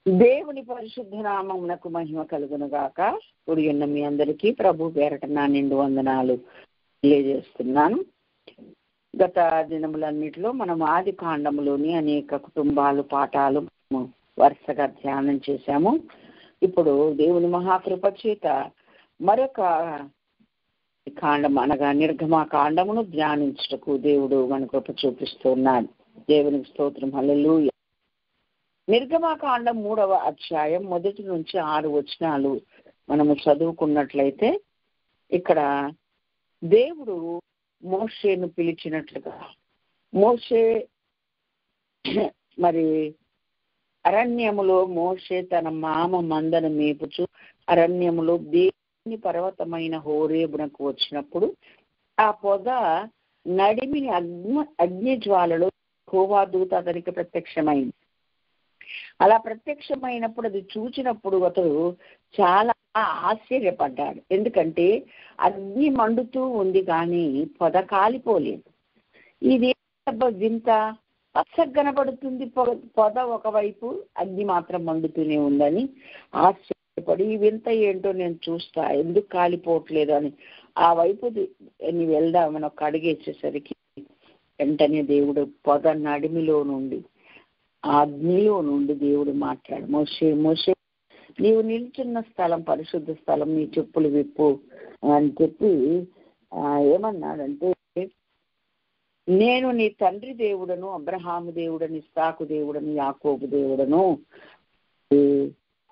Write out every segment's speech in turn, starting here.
దేవుని పరిశుద్ధ నామమునకు మహిమ కలుగును గాక. కూడి ఉన్న మీ అందరికీ ప్రభు పేరట నా నిండు వందనాలు తెలియజేస్తున్నాను. గత దినములన్నిటిలో మనం ఆది కాండములోని అనేక కుటుంబాలు పాఠాలు వరుసగా ధ్యానం చేశాము. ఇప్పుడు దేవుని మహాకృప చేత మరొక కాండం అనగా నిర్గమ కాండమును ధ్యానించుటకు దేవుడు మన కృప చూపిస్తున్నాడు. దేవునికి స్తోత్రం, హల్లెలూయా. నిర్గమకాండం 3వ అధ్యాయం 1 నుంచి 6 వచనాలు మనము చదువుకున్నట్లయితే ఇక్కడ దేవుడు మోషేను పిలిచినట్లుగా, మోషే మరి అరణ్యములో మోషే తన మామ మందను మేపుచు అరణ్యములో దేవుని పర్వతమైన హోరేబునకు వచ్చినప్పుడు ఆ పొద నడిమిని అగ్ని జ్వాలలో యెహోవా దూత అతనికి ప్రత్యక్షమైంది. అలా ప్రత్యక్షమైనప్పుడు అది చూచినప్పుడు అతడు చాలా ఆశ్చర్యపడ్డాడు. ఎందుకంటే అగ్ని మండుతూ ఉంది కానీ పొద కాలిపోలేదు. ఇది వింత, పచ్చగనపడుతుంది పొద ఒకవైపు, అగ్ని మాత్రం మండుతూనే ఉందని ఆశ్చర్యపడి ఈ వింత ఏంటో నేను చూస్తా, ఎందుకు కాలిపోవట్లేదు అని ఆ వైపు నీ వెళ్దామని ఒక అడిగేసేసరికి వెంటనే దేవుడు పొద నడిమిలో నుండి, ఆ అగ్నిలో నుండి దేవుడు మాట్లాడు, మోషే మోషే నీవు నిల్చున్న స్థలం పరిశుద్ధ స్థలం, నీ చెప్పులు విప్పు అని చెప్పి ఏమన్నాడంటే, నేను నీ తండ్రి దేవుడను, అబ్రహాము దేవుడని, ఇస్సాకు దేవుడను, యాకోబు దేవుడను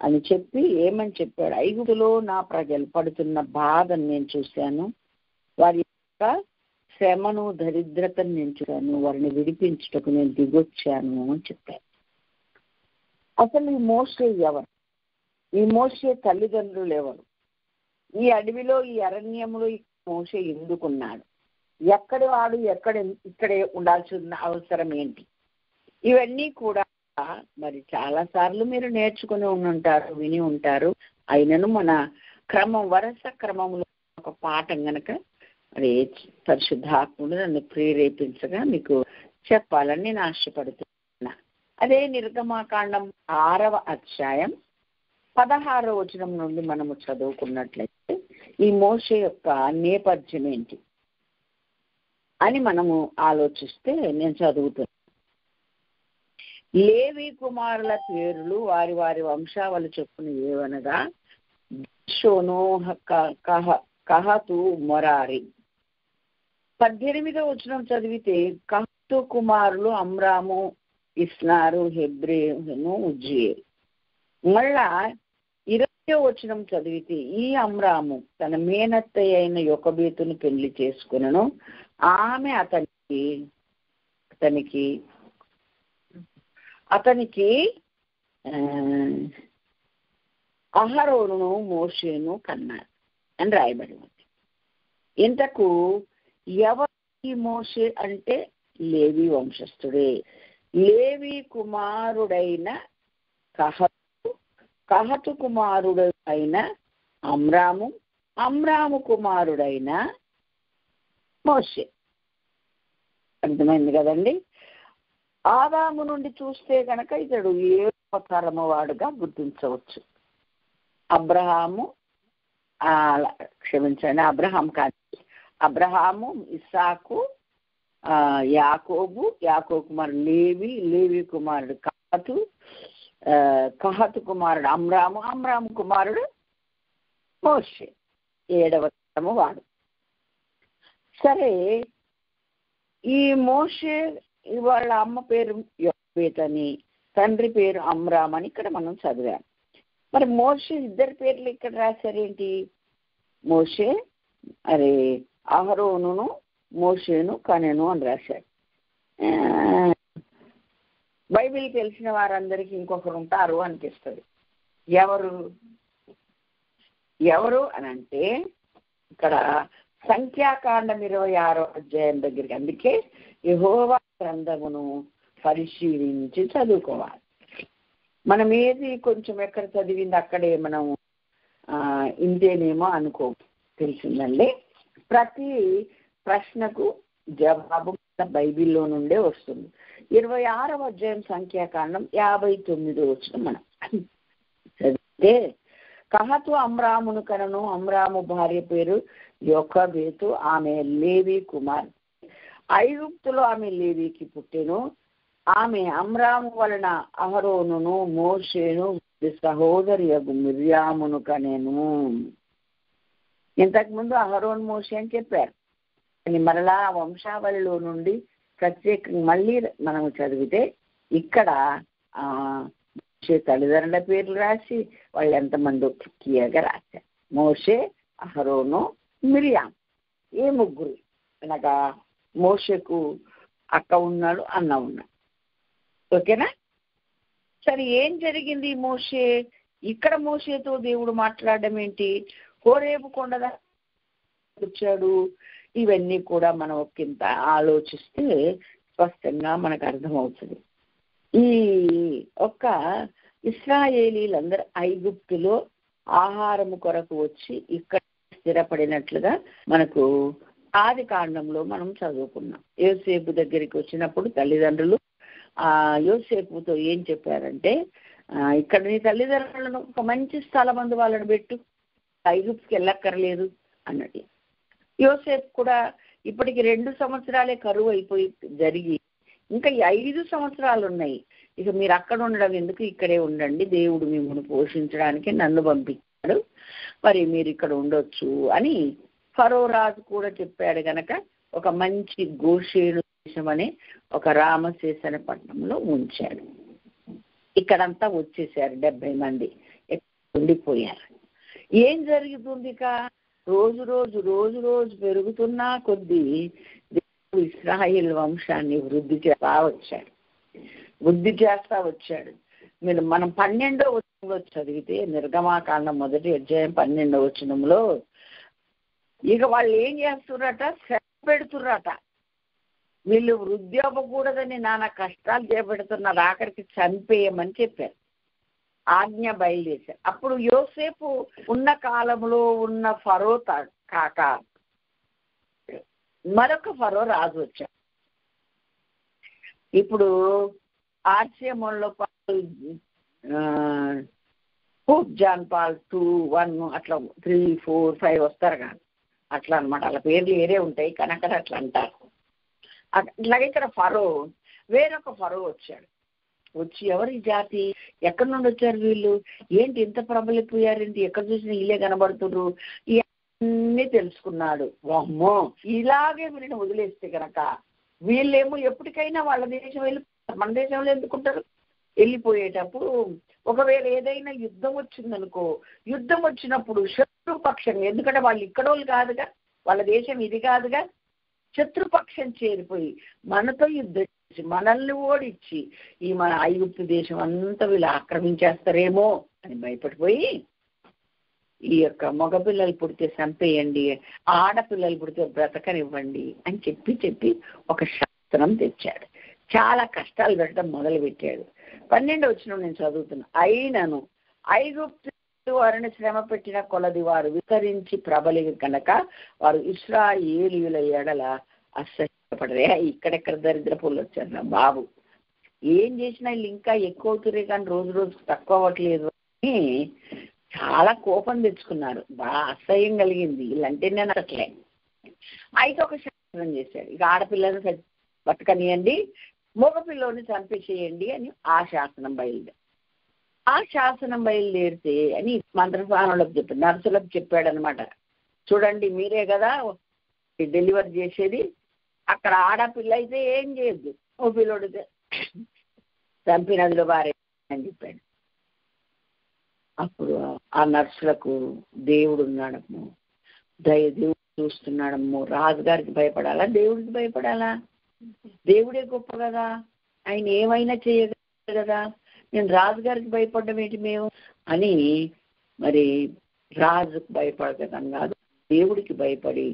అని చెప్పి ఏమని చెప్పాడు, ఐగుప్తులో నా ప్రజలు పడుతున్న బాధను నేను చూశాను, వారి యొక్క శ్రమను దరిద్రతను నేను చూశాను, వారిని విడిపించుటకు నేను దిగొచ్చాను అని చెప్పాను. అసలు ఈ మోషే ఎవరు? ఈ మోషే తల్లిదండ్రులు ఎవరు? ఈ అడవిలో ఈ అరణ్యంలో ఈ మోషే ఎందుకున్నాడు? ఎక్కడి వాడు, ఇక్కడే ఉండాల్సిన అవసరం ఏంటి? ఇవన్నీ కూడా మరి చాలా సార్లు మీరు నేర్చుకుని ఉంటారు, విని ఉంటారు. అయినను మన వరుస క్రమంలో ఒక పాఠం గనక మరి పరిశుద్ధాత్ముడు నన్ను ప్రేరేపించగా మీకు చెప్పాలని నేను ఆశపడుతున్నా. అదే నిర్గమకాండం 6వ అధ్యాయం 16వ వచనం నుండి మనము చదువుకున్నట్లయితే ఈ మోషే యొక్క నేపథ్యం ఏంటి అని మనము ఆలోచిస్తే నేను చదువుతున్నాను. లేవి కుమారుల పేర్లు వారి వారి వంశావళి చొప్పున ఏవనగా షోను, కహతు, మొరారి. 18వ వచనం చదివితే కహతు కుమారులు అమ్రాము, ఇస్నారు, హెబ్రేను, ఉజ్జియేలు. మళ్ళా 20వ వచనం చదివితే ఈ అమ్రాము తన మేనత్త అయిన యొకబేతును పెళ్లి చేసుకునను, ఆమె అతనికి అహరోనును మోషేను కన్నారు అని రాయబడి ఉంది. ఇంతకు ఎవరు ఈ మోషే అంటే లేవి వంశస్థుడే. లేవి కుమారుడైన కహతు కుమారుడైన అమ్రాము, అమ్రాము కుమారుడైన మోషే. అర్థమైంది కదండి? ఆదాము నుండి చూస్తే కనుక ఇతడు 7వ తరము వాడుగా గుర్తించవచ్చు. అబ్రహాము కాదు, అబ్రహాము, ఇస్సాకు, యాకోబు కుమారుడు లేవి కుమారుడు కహతు కుమారుడు అమ్రాము కుమారుడు మోషే, 7వ తరము వాడు. సరే, ఈ మోషే వాళ్ళ అమ్మ పేరు యొకబేతని, తండ్రి పేరు అమ్రామ్ అని ఇక్కడ మనం చదివాం. మరి మోషే ఇద్దరి పేర్లు ఇక్కడ రాశారేంటి? మోషే అహరోనును మోషేను కనెను అని రాశాడు. బైబిల్ తెలిసిన వారందరికీ ఇంకొకరు ఉంటారు అనిపిస్తుంది. ఎవరు అని అంటే ఇక్కడ సంఖ్యాకాండం 26వ అధ్యాయం దగ్గరికి, అందుకే యెహోవా గ్రంథమును పరిశీలించి చదువుకోవాలి. మనం ఏది కొంచెం ఎక్కడ చదివింది అక్కడే మనం ఇంతేనేమో అనుకో, తెలిసిందండి. ప్రతి ప్రశ్నకు జవాబు బైబిల్లో నుండే వస్తుంది. 26వ అధ్యాయం సంఖ్యాకాండం 59వ వచనం మనం చదివితే కహతు అమ్రామును కనను. అమ్రాము భార్య పేరు యోకబేతు, ఆమె లేవి కుమార్. ఐగుప్తులో ఆమె లేవికి పుట్టెను. ఆమె అమ్రాము వలన అహరోనును మోషేను సహోదరి మిర్యామును కనెను. ఇంతకుముందు అహరోన్ మోషే అని చెప్పారు, కానీ మరలా వంశావళిలో నుండి ప్రత్యేకంగా మళ్ళీ మనము చదివితే ఇక్కడ మోషే తల్లిదండ్రుల పేర్లు రాసి వాళ్ళు ఎంతమంది క్లియర్గా రాశారు. మోషే, అహరోను, మిరియాం, ఏ ముగ్గురు అనగా మోషేకు అక్క ఉన్నాడు, అన్న ఉన్నాడు. ఓకేనా? సరే, ఏం జరిగింది? మోషే ఇక్కడ మోషేతో దేవుడు మాట్లాడడం ఏంటి? హోరేబు కొండ వచ్చాడు. ఇవన్నీ కూడా మనం ఒకంత ఆలోచిస్తే స్పష్టంగా మనకు అర్థమవుతుంది. ఈ ఒక్క ఇశ్రాయేలీలందరూ ఐగుప్తులో ఆహారము కొరకు వచ్చి ఇక్కడ స్థిరపడినట్లుగా మనకు ఆది కాండంలో మనం చదువుకున్నాం. యోసేపు దగ్గరికి వచ్చినప్పుడు తల్లిదండ్రులు యోసేపుతో ఏం చెప్పారంటే, ఇక్కడ నీ తల్లిదండ్రులను ఒక మంచి స్థలం అందు వాళ్ళని పెట్టు, ఐగుప్తుకి వెళ్ళక్కర్లేదు అన్నది. యోసేపు కూడా ఇప్పటికి 2 సంవత్సరాలే కరువు అయిపోయి జరిగి ఇంకా 5 సంవత్సరాలు ఉన్నాయి, ఇక మీరు అక్కడ ఉండడం ఎందుకు, ఇక్కడే ఉండండి, దేవుడు మిమ్మల్ని పోషించడానికి నన్ను పంపించాడు, మరి మీరు ఇక్కడ ఉండొచ్చు అని ఫరో రాజు కూడా చెప్పాడు. గనక ఒక మంచి గోషేను దేశం అనే ఒక రామశేషన పట్టణంలో ఉంచాడు. ఇక్కడంతా వచ్చేసారు 70 మంది ఉండిపోయారు. ఏం జరుగుతుంది? ఇక రోజు రోజు రోజు రోజు పెరుగుతున్నా కొద్దీ దేవుడు ఇశ్రాయేల్ వంశాన్ని వృద్ధి చేస్తా వచ్చాడు. మీరు మనం 12వ వచనంలో చదివితే, నిర్గమాకాండం 1వ అధ్యాయం 12వ వచనంలో ఇక వాళ్ళు ఏం చేస్తుర్రట, శ్రమ పెడుతుర్రట. వీళ్ళు వృద్ధి అవ్వకూడదని నానా కష్టాలు చేపెడుతున్నారు, ఆఖరికి చంపేయమని చెప్పారు, ఆజ్ఞ బయలుదేశారు. అప్పుడు యోసేపు ఉన్న కాలంలో ఉన్న ఫరో కాక మరొక ఫరో రాజు వచ్చాడు. ఇప్పుడు ఆర్సిఎంలో జాన్ పాల్ 2, 1 అట్లా 3, 4, 5 వస్తారు కాదు, అట్లా అనమాట. అలా పేర్లు వేరే ఉంటాయి కానీ అక్కడ అట్లా అంటారు. అట్లాగే ఇక్కడ వేరొక ఫరో వచ్చాడు. వచ్చి ఎవరి జాతి, ఎక్కడి నుండి వచ్చారు వీళ్ళు, ఏంటి ఇంత ప్రబలిపోయారేంటి, ఎక్కడ చూసినా వీళ్ళే కనబడుతున్నారు, ఇవన్నీ తెలుసుకున్నాడు. వామ్మో, ఇలాగే వీళ్ళని వదిలేస్తే కనుక వీళ్ళేమో ఎప్పటికైనా వాళ్ళ దేశం వెళ్ళి మన దేశంలో ఎందుకుంటారు, వెళ్ళిపోయేటప్పుడు ఒకవేళ ఏదైనా యుద్ధం వచ్చిందనుకో, యుద్ధం వచ్చినప్పుడు శత్రుపక్షం, ఎందుకంటే వాళ్ళు ఇక్కడోళ్ళు కాదుగా, వాళ్ళ దేశం ఇది కాదుగా, శత్రుపక్షం చేరిపోయి మనతో యుద్ధం చేసి మనల్ని ఓడించి ఈ మన ఐగుప్తు దేశం అంతా వీళ్ళు ఆక్రమించేస్తారేమో అని భయపడిపోయి ఈ యొక్క మగపిల్లలు పుడితే చంపేయండి, ఆడపిల్లలు పుడితే బ్రతకనివ్వండి అని చెప్పి ఒక శాస్త్రం తెచ్చాడు. చాలా కష్టాలు పెట్టడం మొదలు పెట్టాడు. 12వ వచనం నేను చదువుతున్నా. అయినను ఐగుప్తు వారిని శ్రమ పెట్టిన కొలది వారు విస్తరించి ప్రబలి కనుక వారు ఇశ్రాయేలీయుల ఎడల అసహ్యపడరే. ఇక్కడెక్కడ దరిద్ర పూలు వచ్చారు నా బాబు, ఏం చేసినా వీళ్ళు ఇంకా ఎక్కువ అవుతురే కానీ రోజు రోజుకు తక్కువ అవ్వట్లేదు అని చాలా కోపం తెచ్చుకున్నారు. బాగా అసహ్యం కలిగింది, వీళ్ళంటే నేను అట్లే. అయితే ఒక శాస్త్రం చేశాడు, ఇక ఆడపిల్లని బతకనియండి, మగపిల్లని చంపేసేయండి అని ఆ శాసనం బయలుదేరితే అని మంత్రస్థానంలోకి చెప్పాడు, నర్సులకు చెప్పాడు అనమాట. చూడండి, మీరే కదా డెలివరీ చేసేది, అక్కడ ఆడపిల్ల అయితే ఏం చేయొద్దు, ఓ పిల్లోడితే చంపి నదిలో బారే అని చెప్పాడు. అప్పుడు ఆ నర్సులకు దేవుడు ఉన్నాడమ్మో, దేవుడు చూస్తున్నాడమ్మో, రాజుగారికి భయపడాలా దేవుడికి భయపడాలా? దేవుడే గొప్ప కదా, ఆయన ఏమైనా చేయగలరు కదా, నేను రాజుగారికి భయపడడం ఏంటి మేము అని మరి రాజుకు భయపడటం కాదు, దేవుడికి భయపడి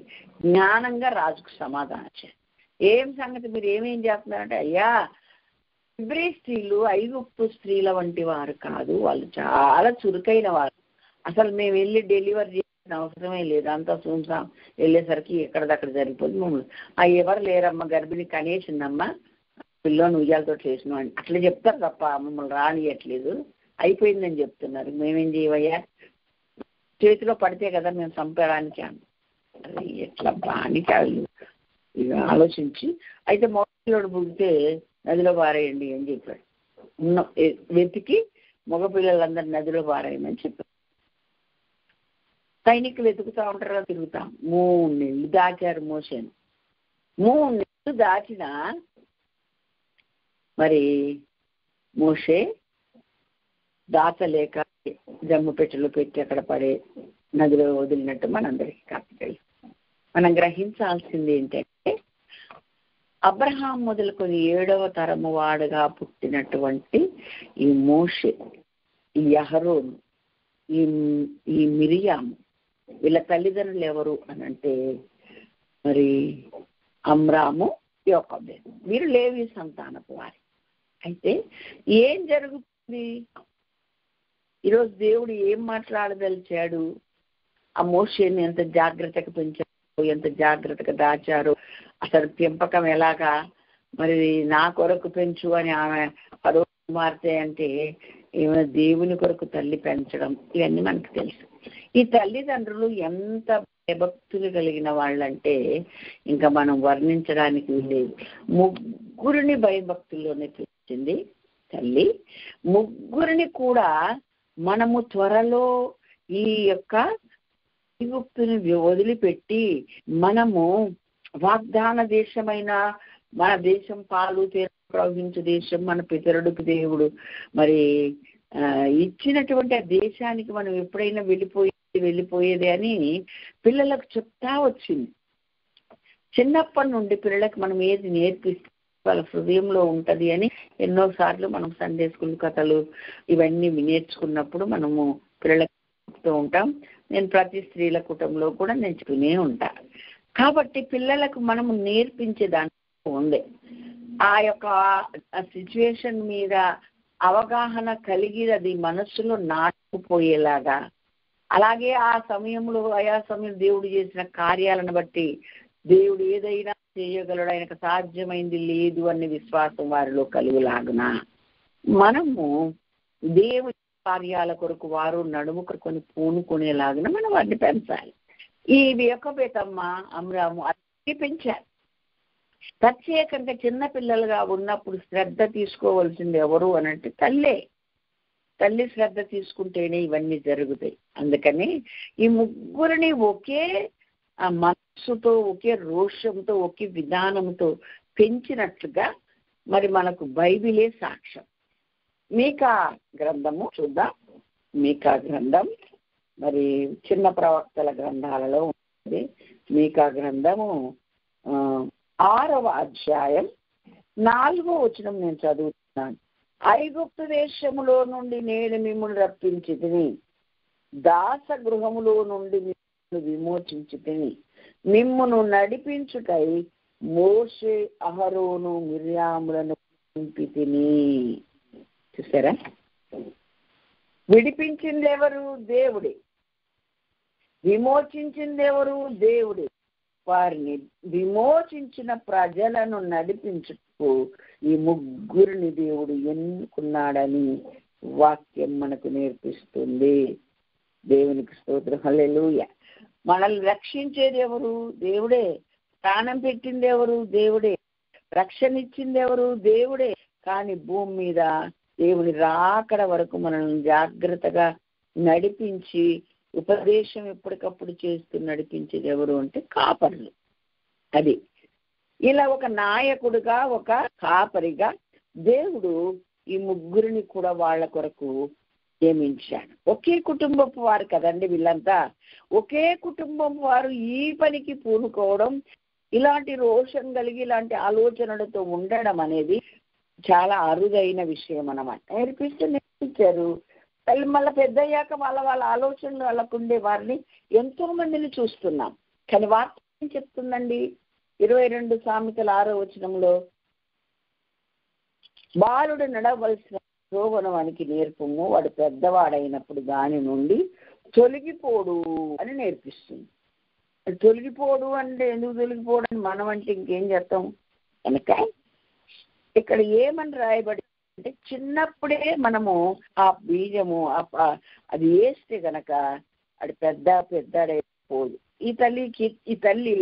జ్ఞానంగా రాజుకు సమాధానం ఇచ్చారు. ఏం సంగతి, మీరు ఏమేం చేస్తున్నారంటే, అయ్యా ఇబ్రీ స్త్రీలు ఐగుప్తు స్త్రీల వంటి వారు కాదు, వాళ్ళు చాలా చురుకైన వారు, అసలు మేము వెళ్ళి డెలివరీ చేసిన అవసరమే లేదు, అంతా చూసాం, వెళ్ళేసరికి ఎక్కడిదక్కడ జరిగిపోతుంది, మమ్మల్ని ఎవరు లేరమ్మా, గర్భిణి కనేసిందమ్మా, పిల్లని ఉయ్యాలతో చేసినాం అని అట్లా చెప్తారు తప్ప మమ్మల్ని రానియట్లేదు అయిపోయిందని చెప్తున్నారు. మేమేం చేయవయ్యా, చేతిలో పడితే కదా మేము చంపడానికి అని. అది ఎట్లా బానికాలు ఇక ఆలోచించి, అయితే మగపిల్లడు పుడితే నదిలో పారేయండి అని చెప్పాడు. వెతికి మగపిల్లలందరూ నదిలో పారేయమని చెప్పారు. సైనికులు వెతుకుతా ఉంటారు కదా, తిరుగుతాం. 3 నెలలు దాచారు మోషేను. 3 నెలలు దాచిన మరి మోషే దాచలేక జమ్ము పెట్టెలు పెట్టి అక్కడ పడే నదిలో వదిలినట్టు మనందరికీ కాదు. మనం గ్రహించాల్సింది ఏంటంటే, అబ్రహాం మొదలుకొని 7వ తరము వాడుగా పుట్టినటువంటి ఈ మోషే, ఈ యహరోను, ఈ మిరియాము, వీళ్ళ తల్లిదండ్రులు ఎవరు అని అంటే మరి అమ్రాము, యోకోబేదు. వీరు లేవి సంతానపు వారి. అయితే ఏం జరుగుతుంది ఈరోజు? దేవుడు ఏం మాట్లాడదలిచాడు? ఆ మోషేని ఎంత జాగ్రత్తగా పెంచారు, ఎంత జాగ్రత్తగా దాచారు. అసలు పెంపకం ఎలాగా, మరి నా కొరకు పెంచు అని ఆమె ఫరో కుమార్తె అంటే ఏమైనా దేవుని కొరకు తల్లి పెంచడం, ఇవన్నీ మనకు తెలుసు. ఈ తల్లిదండ్రులు ఎంత భయభక్తులు కలిగిన వాళ్ళంటే ఇంకా మనం వర్ణించడానికి లేదు. 3 భయభక్తుల్లోనే పెంచింది తల్లి. 3 కూడా మనము త్వరలో ఈ యొక్క ఐగుప్తుని వదిలిపెట్టి మనము వాగ్దాన దేశమైన మన దేశం పాలు తేనె ప్రవహించే దేశం, మన పితరుడికి దేవుడు మరి ఇచ్చినటువంటి ఆ దేశానికి మనం ఎప్పుడైనా వెళ్ళిపోయేది అని పిల్లలకు చెప్తా వచ్చింది. చిన్నప్పటి నుండి పిల్లలకు మనం ఏది నేర్పిస్తే వాళ్ళ హృదయంలో ఉంటది అని ఎన్నోసార్లు మనం సండే స్కూల్ కథలు ఇవన్నీ నేర్చుకున్నప్పుడు మనము పిల్లలకు చెప్తూ ఉంటాం. నేను ప్రతి స్త్రీల కుటుంబంలో కూడా నేర్చుకునే ఉంటా. కాబట్టి పిల్లలకు మనము నేర్పించే దాంట్లో ఉంది ఆ యొక్క సిచ్యువేషన్ మీద అవగాహన కలిగి అది మనస్సులో నాటుకుపోయేలాగా, అలాగే ఆ సమయంలో ఆయా సమయం దేవుడు చేసిన కార్యాలను బట్టి దేవుడు ఏదైనా చేయగలడు, ఆయనకు సాధ్యమైంది లేదు అనే విశ్వాసం వారిలో కలుగులాగున మనము దేవుడి కార్యాల కొరకు వారు నడుముకొని పూనుకునేలాగున మనం వారిని పెంచాలి. ఈ యోకోబేతమ్మ, అమ్రాము అన్ని పెంచారు. ప్రత్యేకంగా చిన్న పిల్లలుగా ఉన్నప్పుడు శ్రద్ధ తీసుకోవాల్సింది ఎవరు అనంటే తల్లే. తల్లి శ్రద్ధ తీసుకుంటేనే ఇవన్నీ జరుగుతాయి. అందుకని ఈ 3 ఒకే మనస్సుతో, ఒకే రోషంతో, ఒకే విధానంతో పెంచినట్లుగా మరి మనకు బైబిలే సాక్ష్యం. మీకా గ్రంథము చూద్దాం. మీకా గ్రంథం మరి చిన్న ప్రవక్తల గ్రంథాలలో ఉంటుంది. మీకా గ్రంథము 6వ అధ్యాయం 4వ వచనం నేను చదువుతున్నాను. ఐగుప్తు దేశములో నుండి నేను మిమ్మల్ని రప్పించి తిని, దాస గృహములో నుండి మిమ్మల్ని విమోచించి తిని, మిమ్మును నడిపించుటై మోషే, అహరోను, మిర్యాములను పంపి తిని. చూసారా? విడిపించింది ఎవరు? దేవుడే. విమోచించింది ఎవరు? దేవుడే. వారిని విమోచించిన ప్రజలను నడిపించుటకు ఈ 3 దేవుడు ఎన్నుకున్నాడని వాక్యం మనకు నేర్పిస్తుంది. దేవునికి స్తోత్రం, హల్లెలూయా. మనల్ని రక్షించేది ఎవరు? దేవుడే. ప్రాణం పెట్టింది ఎవరు? దేవుడే. రక్షణ ఇచ్చింది ఎవరు? దేవుడే. కానీ భూమి మీద దేవుని రాకడ వరకు మనల్ని జాగ్రత్తగా నడిపించి ఉపదేశం ఎప్పటికప్పుడు చేస్తూ నడిపించేది ఎవరు అంటే కాపరులు. అది ఇలా ఒక నాయకుడిగా, ఒక కాపరిగా దేవుడు ఈ 3 కూడా వాళ్ళ కొరకు నియమించాడు. ఒకే కుటుంబపు వారు కదండి వీళ్ళంతా. ఒకే కుటుంబపు వారు ఈ పనికి పూనుకోవడం, ఇలాంటి రోషం కలిగి ఇలాంటి ఆలోచనలతో ఉండడం అనేది చాలా అరుదైన విషయం అన్నమాట. నేర్పించారు. మళ్ళీ పెద్ద అయ్యాక వాళ్ళ ఆలోచనలు వాళ్ళకుండే వారిని ఎంతో మందిని చూస్తున్నాం. కానీ వార్త ఏం చెప్తుందండి? 22 సామెతల 6వ వచనంలో, బాలుడు నడవలసిన త్రోవను వానికి నేర్పము, వాడు పెద్దవాడైనప్పుడు దాని నుండి తొలగిపోడు అని నేర్పిస్తుంది. తొలగిపోడు అంటే ఎందుకు తొలగిపోడు అని మనం అంటే ఇంకేం చేస్తాం కనుక ఇక్కడ ఏమని రాయబడి అంటే చిన్నప్పుడే మనము ఆ బీజము అది వేస్తే గనక అది పెద్దడైపోదు. ఈ తల్లి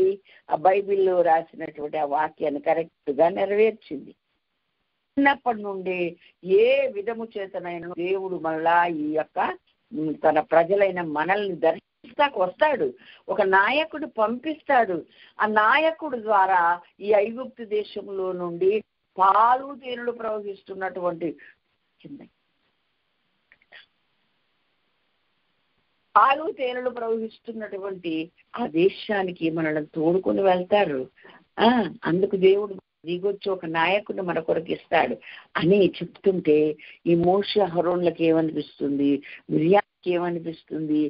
ఆ బైబిల్లో రాసినటువంటి ఆ వాక్యాన్ని కరెక్ట్ గా నెరవేర్చింది. చిన్నప్పటి నుండి ఏ విధము చేతనైనా దేవుడు మళ్ళా ఈ యొక్క తన ప్రజలైన మనల్ని దర్శిస్తాకు వస్తాడు. ఒక నాయకుడు పంపిస్తాడు. ఆ నాయకుడు ద్వారా ఈ ఐగుప్తు దేశంలో నుండి పాలు తేనెలు ప్రవహిస్తున్నటువంటి ఆ దేశానికి మనల్ని తోడుకొని వెళ్తారు. అందుకు దేవుడు దిగొచ్చి ఒక నాయకుడిని మన కొరకు ఇస్తాడు అని చెప్తుంటే ఈ మోషే అహరోన్లకు ఏమనిపిస్తుంది, మిర్యాకి ఏమనిపిస్తుంది,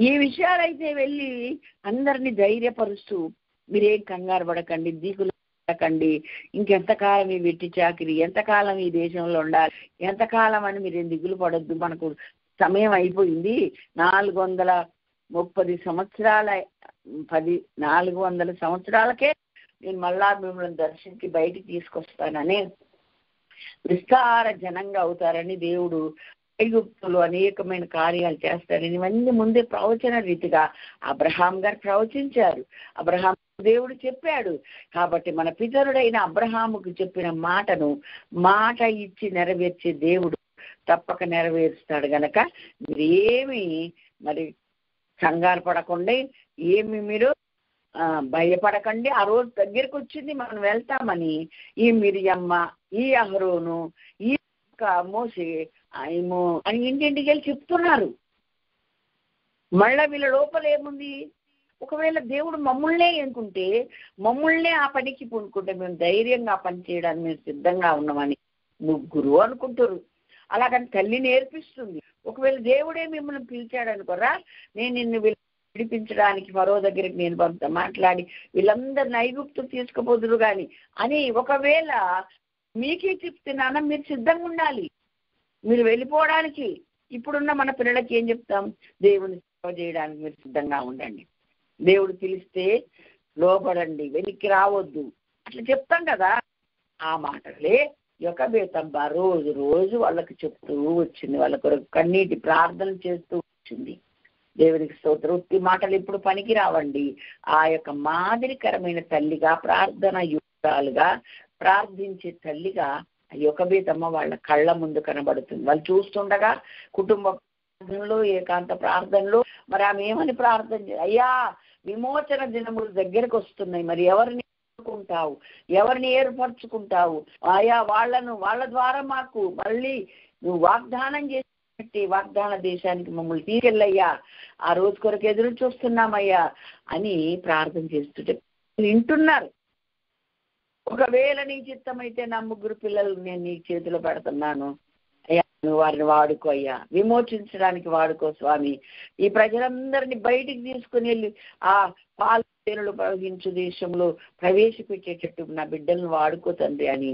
ఈ విషయాలైతే వెళ్ళి అందరినీ ధైర్యపరుస్తూ మీరేం కంగారు పడకండి, దిగులు పడకండి, ఇంకెంతకాలం ఈ వెట్టి చాకిరి, ఎంతకాలం ఈ దేశంలో ఉండాలి, ఎంతకాలం అని మీరేం దిగులు పడొద్దు, మనకు సమయం అయిపోయింది, 430 సంవత్సరాల 400 సంవత్సరాలకే నేను మళ్ళా మిమ్మల్ని దర్శించి బయటికి తీసుకొస్తానని విస్తార జనంగా అవుతారని దేవుడు ఐగుప్తులు అనేకమైన కార్యాలు చేస్తారని ఇవన్నీ ముందే ప్రవచన రీతిగా అబ్రహాం గారు ప్రవచించారు. అబ్రహాం దేవుడు చెప్పాడు. కాబట్టి మన పితరుడైన అబ్రహాముకు చెప్పిన మాట ఇచ్చి నెరవేర్చే దేవుడు తప్పక నెరవేరుస్తాడు. గనక మీరేమి మరి కంగారు పడకండి, ఏమి మీరు భయపడకండి. ఆ రోజు దగ్గరికి వచ్చింది, మనం వెళ్తామని ఈ మిరియమ్మ, ఈ అహరోను, ఈ మోసే అని ఇంటింటికి వెళ్ళి చెప్తున్నారు. మళ్ళా వీళ్ళ లోపల ఏముంది, ఒకవేళ దేవుడు మమ్మల్నే ఎన్నుకుంటే, మమ్మల్నే ఆ పనికి పూనుకుంటే మేము ధైర్యంగా ఆ పని చేయడానికి మేము సిద్ధంగా ఉన్నామని ముగ్గురు అనుకుంటారు. అలాగని తల్లి నేర్పిస్తుంది. ఒకవేళ దేవుడే మిమ్మల్ని పిలిచాడు అనుకోరా, నేను నిన్ను విడిపించడానికి ఫరో దగ్గరికి నేను మాట్లాడి వీళ్ళందరిని ఐగుప్తు తీసుకుపోదురు కానీ అని ఒకవేళ మీకే చెప్తున్నానా, మీరు సిద్ధంగా ఉండాలి. మీరు వెళ్ళిపోవడానికి ఇప్పుడున్న మన పిల్లలకి ఏం చెప్తాం, దేవుని సేవ చేయడానికి మీరు సిద్ధంగా ఉండండి, దేవుడు పిలిస్తే లోపడండి, వెనక్కి రావద్దు, అట్లా చెప్తాం కదా. ఆ మాటలే యొకబేతమ్మ రోజు వాళ్ళకి చెప్తూ వచ్చింది, వాళ్ళ కొరకు కన్నీటి ప్రార్థన చేస్తూ వచ్చింది. దేవునికి స్తోత్రం. ఉత్తి మాటలు ఇప్పుడు పనికి రావండి. ఆ యొక్క మాదిరికరమైన తల్లిగా, ప్రార్థన యుక్తాలుగా ప్రార్థించే తల్లిగా యొకబేతమ్మ వాళ్ళ కళ్ళ ముందు కనబడుతుంది. వాళ్ళు చూస్తుండగా కుటుంబ ప్రార్థనలో, ఏకాంత ప్రార్థనలో మరి ఆమె ఏమని ప్రార్థన అయ్యా విమోచన దినములు దగ్గరకు వస్తున్నాయి, మరి ఎవరిని కుంటావు, ఎవరిని ఏర్పరచుకుంటావు, ఆయా వాళ్ళ ద్వారా మాకు మళ్ళీ నువ్వు వాగ్దానం చేసి వాగ్దాన దేశానికి మమ్మల్ని తీసుకెళ్ళయ్యా, ఆ రోజు కొరకు ఎదురు చూస్తున్నామయ్యా అని ప్రార్థన చేస్తుంటే వింటున్నారు. ఒకవేళ నీ చిత్తమైతే నా 3 పిల్లలు నేను నీ చేతిలో పెడుతున్నాను అయ్యా, నువ్వు వారిని వాడుకో అయ్యా, విమోచించడానికి వాడుకో స్వామి, ఈ ప్రజలందరినీ బయటికి తీసుకుని వెళ్ళి ఆ పాలు తేనెలు ప్రవహించు దేశంలో ప్రవేశపెట్టేటట్టు నా బిడ్డలను వాడుకో తండ్రి అని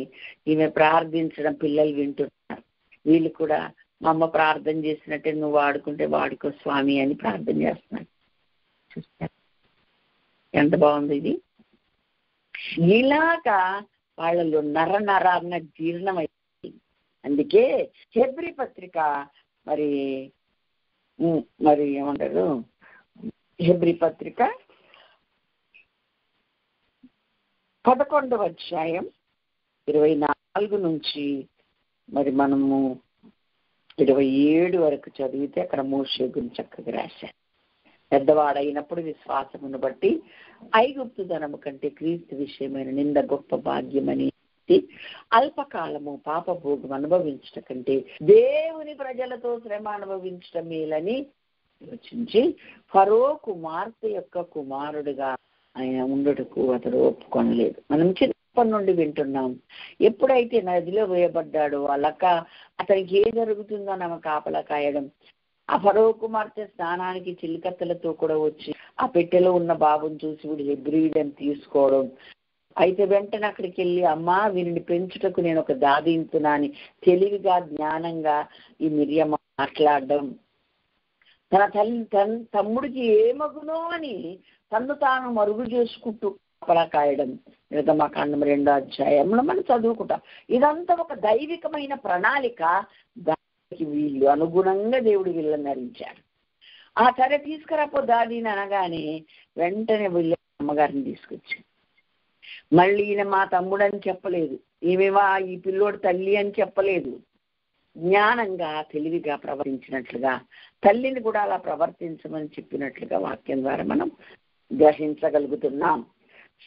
ఈమె ప్రార్థించడం పిల్లలు వింటున్నారు. వీళ్ళు కూడా మా అమ్మ ప్రార్థన చేసినట్టే నువ్వు వాడుకుంటే వాడుకో స్వామి అని ప్రార్థన చేస్తున్నాను. ఎంత బాగుంది ఇది. ఇలాగా వాళ్ళలో నరాన్న జీర్ణమైంది. అందుకే హెబ్రీ పత్రిక మరి ఏమంటారు, హెబ్రీ పత్రిక 11వ అధ్యాయం 24 నుంచి మరి మనము 27 వరకు చదివితే అక్కడ మోషే గురించి చక్కగా రాశారు. పెద్దవాడైనప్పుడు విశ్వాసమును బట్టి ఐగుప్తు ధనము కంటే క్రీస్తు విషయమైన నింద గొప్ప భాగ్యమని, అల్పకాలము పాపభోగం అనుభవించట కంటే దేవుని ప్రజలతో శ్రమ అనుభవించటం మేలని యోచించి ఫరో కుమార్తె యొక్క కుమారుడుగా ఆయన ఉండుటకు అతడు ఒప్పుకొనలేదు. మనం చిన్నప్పటి నుండి వింటున్నాం. ఎప్పుడైతే నదిలో వేయబడ్డాడో వాళ్ళక అతనికి ఏ జరుగుతుందో నమ్మ కాపలా కాయడం, ఆ ఫరో కుమార్తె స్నానానికి చిలికత్తలతో కూడా వచ్చి ఆ పెట్టెలో ఉన్న బాబుని చూసి వీడు హెబ్రీయుడని తీసుకోవడం, అయితే వెంటనే అక్కడికి వెళ్ళి అమ్మా వీరిని పెంచుటకు నేను ఒక దాదింతున్నా అని తెలివిగా జ్ఞానంగా ఈ మిరియమ్మ మాట్లాడడం, తన తమ్ముడికి ఏమగునో అని తన్ను తాను మరుగు చేసుకుంటూ కాపలా కాయడం నిర్గమకాండం 2వ అధ్యాయంలో మనం చదువుకుంటాం. ఇదంతా ఒక దైవికమైన ప్రణాళిక. దానికి వీళ్ళు అనుగుణంగా దేవుడు వీళ్ళని నరించాడు. ఆ సరే తీసుకురాపో దాడిని అనగానే వెంటనే వీళ్ళ అమ్మగారిని తీసుకొచ్చి, మళ్ళీ ఈయన మా తమ్ముడని చెప్పలేదు, ఈమెవా ఈ పిల్లోడు తల్లి అని చెప్పలేదు. జ్ఞానంగా తెలివిగా ప్రవర్తించినట్లుగా, తల్లిని కూడా అలా ప్రవర్తించమని చెప్పినట్లుగా వాక్యం ద్వారా మనం గ్రహించగలుగుతున్నాం.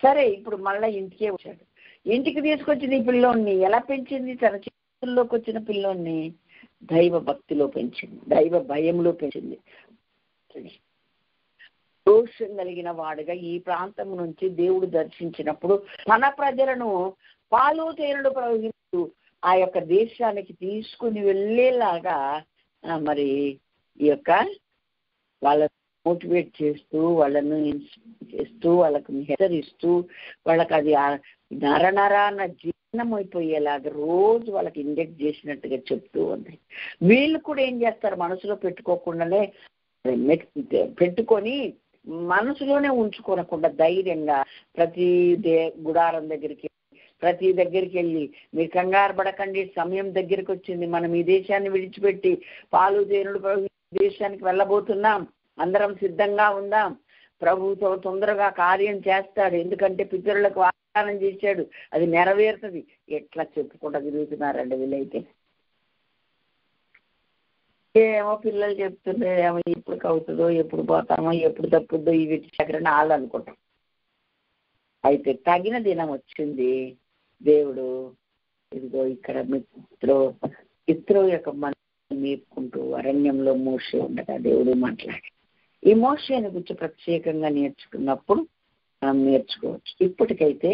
సరే, ఇప్పుడు మళ్ళీ ఇంటికే వచ్చాడు. ఇంటికి తీసుకొచ్చిన ఈ పిల్లోడిని ఎలా పెంచింది? తన చేతుల్లోకి వచ్చిన పిల్లోడిని దైవ భక్తిలో పెంచింది, దైవ భయంలో పెంచింది. దోషం కలిగిన వాడుగా ఈ ప్రాంతం నుంచి దేవుడు దర్శించినప్పుడు తన ప్రజలను పాలు తేనెలు ప్రవహిస్తూ ఆ యొక్క దేశానికి తీసుకుని వెళ్ళేలాగా మరి ఈ యొక్క వాళ్ళని మోటివేట్ చేస్తూ, వాళ్ళను చేస్తూ, వాళ్ళకు హెచ్చరిస్తూ, వాళ్ళకి అది నరనరాన జీర్ణం అయిపోయేలాగా రోజు వాళ్ళకి ఇంజెక్ట్ చేసినట్టుగా చెప్తూ ఉంది. వీళ్ళు కూడా ఏం చేస్తారు? మనసులో పెట్టుకోకుండానే పెట్టుకొని మనసులోనే ఉంచుకోనకుండా ధైర్యంగా ప్రతి గుడారం దగ్గరికి, ప్రతి దగ్గరికి వెళ్ళి, మీరు కంగారు పడకండి, సమయం దగ్గరికి వచ్చింది, మనం ఈ దేశాన్ని విడిచిపెట్టి పాలు తేనెలు దేశానికి వెళ్ళబోతున్నాం, అందరం సిద్ధంగా ఉందాం, ప్రభుతో తొందరగా కార్యం చేస్తాడు, ఎందుకంటే పితరులకు వాగ్దానం చేశాడు, అది నెరవేరుతుంది. ఎట్లా చెప్పుకుంటూ తిరుగుతున్నారండి వీళ్ళైతే. ఏమో పిల్లలు చెప్తుండే, ఏమో ఎప్పుడు అవుతుందో, ఎప్పుడు పోతామో, ఎప్పుడు తప్పుద్దో ఈ వీటి చక్రని వాళ్ళు అనుకుంటాం. అయితే తగిన దినం వచ్చింది. దేవుడు ఇదిగో ఇక్కడ ఇత్రో యొక్క మనసు మేపుకుంటూ అరణ్యంలో మోషే ఉండగా దేవుడు మాట్లాడి, ఈ మోషేని గురించి ప్రత్యేకంగా నేర్చుకున్నప్పుడు మనం నేర్చుకోవచ్చు. ఇప్పటికైతే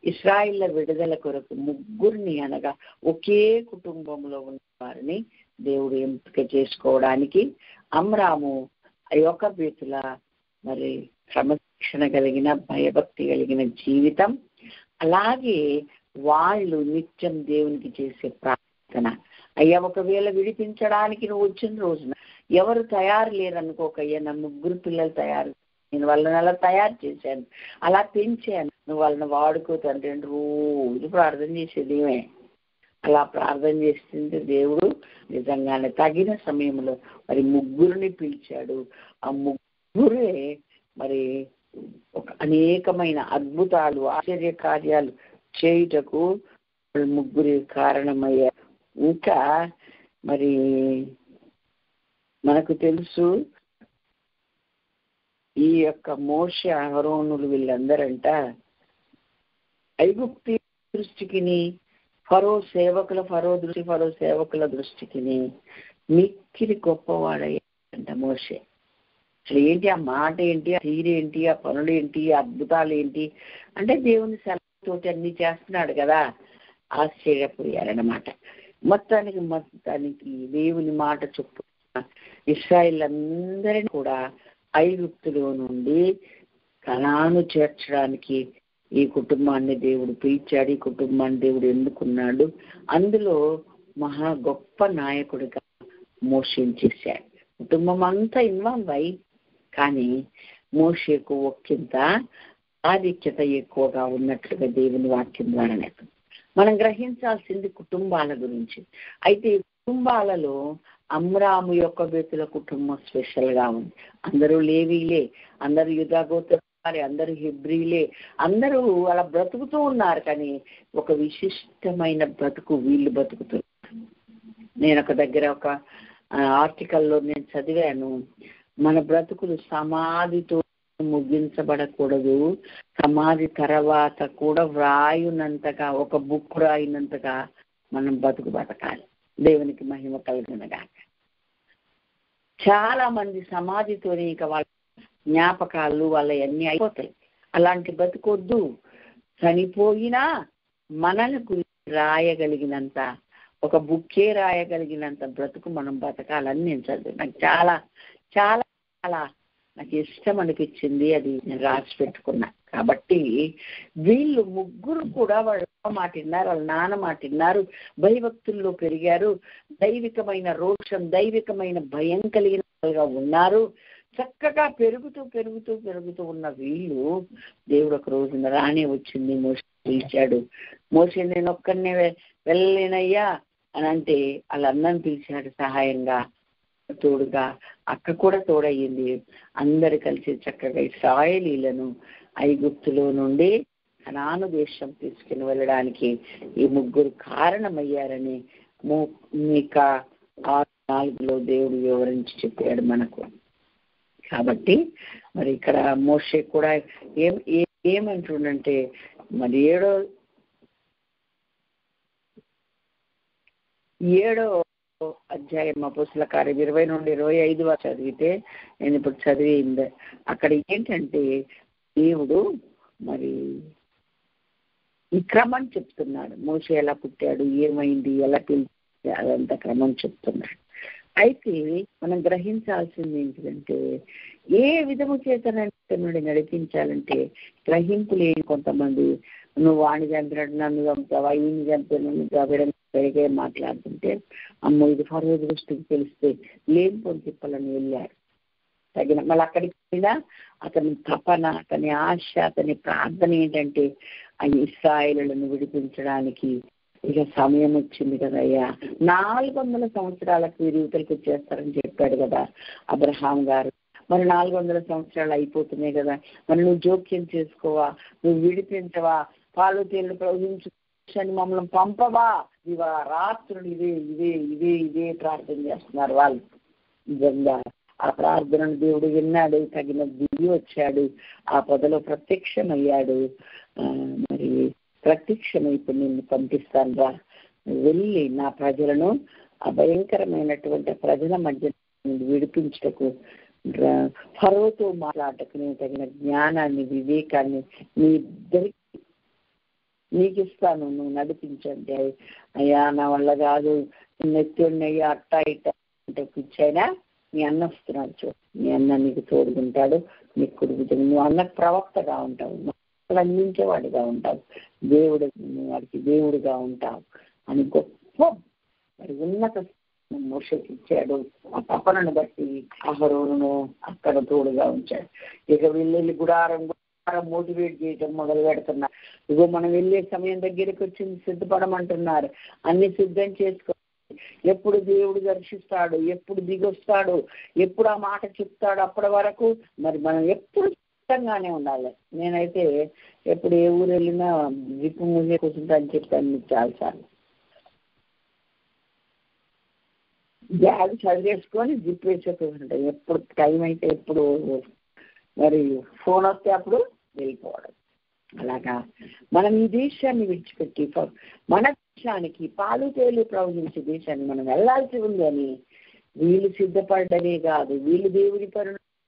ఇశ్రాయేళ్ల విడుదల కొరకు ముగ్గురిని, అనగా ఒకే కుటుంబంలో ఉన్న వారిని దేవుడు ఎంపిక చేసుకోవడానికి అమ్రాము యోకెబేతుల మరి క్రమశిక్షణ కలిగిన, భయభక్తి కలిగిన జీవితం, అలాగే వాళ్ళు నిత్యం దేవునికి చేసే ప్రార్థన. అయ్యా, ఒకవేళ విడిపించడానికి నువ్వు వచ్చిన రోజున ఎవరు తయారు లేరనుకోకయ్యా, నా ముగ్గురు పిల్లలు తయారు, నేను వాళ్ళని అలా తయారు చేశాను, అలా పెంచాను, నువ్వు వాళ్ళని వాడుకో తండ్రి అని రోజు ప్రార్థన చేసేది. ఏమే అలా ప్రార్థన చేస్తుంది దేవుడు. నిజంగానే తగిన సమయంలో మరి ముగ్గురిని పిలిచాడు. ఆ ముగ్గురే మరి ఒక అనేకమైన అద్భుతాలు, ఆశ్చర్య కార్యాలు చేయుటకు ముగ్గురి కారణమయ్యారు. ఇంకా మరి మనకు తెలుసు, ఈ యొక్క మోషే, అహరోనులు వీళ్ళందరంట ఐగుప్తు దృష్టికిని, ఫరో సేవకుల దృష్టికిని మిక్కిలి గొప్పవాడయ్యాడంట మోషే. అసలు ఏంటి ఆ మాట ఏంటి, ఆ తీరేంటి, ఆ పనులు ఏంటి, ఆ అద్భుతాలు ఏంటి అంటే దేవుని సెలవుతోటి అన్ని చేస్తున్నాడు కదా, ఆశ్చర్యపోయారన్నమాట. మొత్తానికి దేవుని మాట చొప్పున ఇశ్రాయేలందరినీ కూడా ఐగుప్తులో నుండి కనాను చేర్చడానికి ఈ కుటుంబాన్ని దేవుడు పిలిచాడు. ఈ కుటుంబాన్ని దేవుడు ఎన్నుకున్నాడు. అందులో మహా గొప్ప నాయకుడిగా మోషేని చేశాడు. కుటుంబం అంతా ఇన్వాల్వ్ అయ్యి, కానీ మోషేకు ఒక్కింత ఆధిక్యత ఎక్కువగా ఉన్నట్లుగా దేవుని వాక్యం ద్వారానే మనం గ్రహించాల్సింది కుటుంబాల గురించి. అయితే ఈ కుటుంబాలలో అమ్రాము యోకెబేతుల కుటుంబం స్పెషల్ గా ఉంది. అందరూ లేవీలే, అందరూ యూదా గోత్రం వారే, అందరూ హెబ్రీలే, అందరూ అలా బ్రతుకుతూ ఉన్నారు. కానీ ఒక విశిష్టమైన బ్రతుకు వీళ్ళు బతుకుతున్నారు. నేను ఒక దగ్గర ఒక ఆర్టికల్లో నేను చదివాను, మన బ్రతుకులు సమాధితో ముగించబడకూడదు, సమాధి తర్వాత కూడా వ్రాయునంతగా, ఒక బుక్ రాయినంతగా మనం బతకాలి. దేవునికి మహిమ కలుగునగా. చాలా మంది సమాధితోనే ఇక వాళ్ళ జ్ఞాపకాలు వాళ్ళ అన్నీ అయిపోతాయి. అలాంటి బతుకొద్దు. చనిపోయినా మనల్ని గురించి రాయగలిగినంత, ఒక బుక్కే రాయగలిగినంత బ్రతుకు మనం బతకాలని నేను చదివి, నాకు చాలా చాలా చాలా నాకు ఇష్టం అనిపించింది. అది నేను రాసి పెట్టుకున్నా. కాబట్టి వీళ్ళు ముగ్గురు కూడా వాళ్ళ మాట విన్నారు, వాళ్ళ నాన్న మాట విన్నారు, భయభక్తుల్లో పెరిగారు, దైవికమైన రోషం, దైవికమైన భయం కలిగిన వాళ్ళుగా ఉన్నారు. చక్కగా పెరుగుతూ పెరుగుతూ పెరుగుతూ ఉన్న వీళ్ళు దేవుడు ఒక రోజున రానే వచ్చింది మోషే పిలిచాడు. మోషే నేను ఒక్కడనే వెళ్ళలేనయ్యా అని అంటే వాళ్ళ అన్నని పిలిచాడు సహాయంగా, తోడుగా. అక్క కూడా తోడయ్యింది. అందరు కలిసి చక్కగా ఇశ్రాయేలీయులను ఐగుప్తులో నుండి కనాను దేశం తీసుకుని వెళ్ళడానికి ఈ ముగ్గురు కారణమయ్యారని మీకా 6:4 దేవుడు వివరించి చెప్పాడు మనకు. కాబట్టి మరి ఇక్కడ మోషే కూడా ఏమంటుండంటే మరి ఏడో అధ్యాయం అపోస్తల కార్యం 20 నుండి 25 చదివితే, నేను ఇప్పుడు చదివింది అక్కడ ఏంటంటే దేవుడు మరి ఈ క్రమం చెప్తున్నాడు. మోషే ఎలా పుట్టాడు, ఏమైంది, ఎలా పిలిచి అదంతా క్రమం చెప్తున్నాడు. అయితే మనం గ్రహించాల్సింది ఏంటంటే ఏ విధము చేతనండి నడిపించాలంటే గ్రహింపు లేని కొంతమంది నువ్వు వాణి చంపినట్టు నన్ను చంపుతావా, ఈయన చంపిన పెరిగే మాట్లాడుతుంటే అమ్మో ఇది ఫరో దృష్టికి తెలిస్తే లేని తిప్పాలని వెళ్ళాడు. తగిన మళ్ళీ అక్కడికి వెళ్ళినా అతని తపన, అతని ఆశ, అతని ప్రార్థన ఏంటంటే ఆ ఇశ్రాయేలులను విడిపించడానికి ఇక సమయం వచ్చింది కదయ్యా, 400 సంవత్సరాలకు విరుగుతలకు వచ్చేస్తారని చెప్పాడు కదా అబ్రహాం గారు. మరి 400 సంవత్సరాలు అయిపోతున్నాయి కదా, మరి నువ్వు జోక్యం చేసుకోవా, నువ్వు విడిపించవా, పాలు తేళ్లు ప్రవహించు మమ్మల్ని పంపవా, ఇవా రాత్రులు ఇదే ఇదే ఇదే ఇదే ప్రార్థన చేస్తున్నారు వాళ్ళు. నిజంగా ఆ ప్రార్థనను దేవుడు విన్నాడు, తగిన దిగి వచ్చాడు, ఆ పొదలో ప్రత్యక్షమయ్యాడు. మరి ప్రత్యక్షమైపు నిన్ను పంపిస్తాను రా, వెళ్ళి నా ప్రజలను ఆ భయంకరమైనటువంటి ప్రజల మధ్య విడిపించటకు, ఫరోతో మాట్లాడటకు నేను తగిన జ్ఞానాన్ని, వివేకాన్ని మీ ఇద్దరికి నీకు ఇస్తాను, నువ్వు నడిపించండి. అయ్యా నా వల్ల కాదు, నెత్తున్నయ్యా అట్టా ఇట్టా అంటే కూర్చైనా మీ అన్న వస్తున్నాడు చూడు, మీ అన్న నీకు తోడుకుంటాడు, నీకు కొడుకుతాడు, నువ్వు అన్నకు ప్రవక్తగా ఉంటావు, అందించేవాడిగా ఉంటావు, దేవుడు వాడికి దేవుడిగా ఉంటావు అని గొప్ప మరి ఉన్నత మోషేకి ఇచ్చాడు. ఆ తపనను బట్టి అహరోనును అక్కడ తోడుగా ఉంచాడు. ఇక వెళ్ళి గుడారం మోటివేట్ చేయటం మొదలు పెడుతున్నారు. ఇగో మనం వెళ్ళే సమయం దగ్గరికి వచ్చింది, సిద్ధపడమంటున్నారు, అన్ని సిద్ధం చేసుకో, ఎప్పుడు దేవుడు దర్శిస్తాడు, ఎప్పుడు దిగొస్తాడు, ఎప్పుడు ఆ మాట చెప్తాడు, అప్పటి వరకు మరి మనం ఎప్పుడు సిద్ధంగానే ఉండాలి. నేనైతే ఎప్పుడు ఏ ఊరు వెళ్ళినా జిప్పు మూసే కూర్చుంటా అని చెప్తాను మీకు చాలాసార్లు. బ్యాగ్ చదివేసుకొని జిప్ వేసే కూర్చుంటాం, ఎప్పుడు టైం అయితే ఎప్పుడు మరి ఫోన్ వస్తే అప్పుడు వెళ్ళిపోవడం. అలాగా మనం ఈ దేశాన్ని విడిచిపెట్టి మన దేశానికి పాలు తేలు ప్రవహించే దేశాన్ని మనం వెళ్లాల్సి ఉంది అని వీళ్ళు సిద్ధపడమే కాదు, వీళ్ళు దేవుడి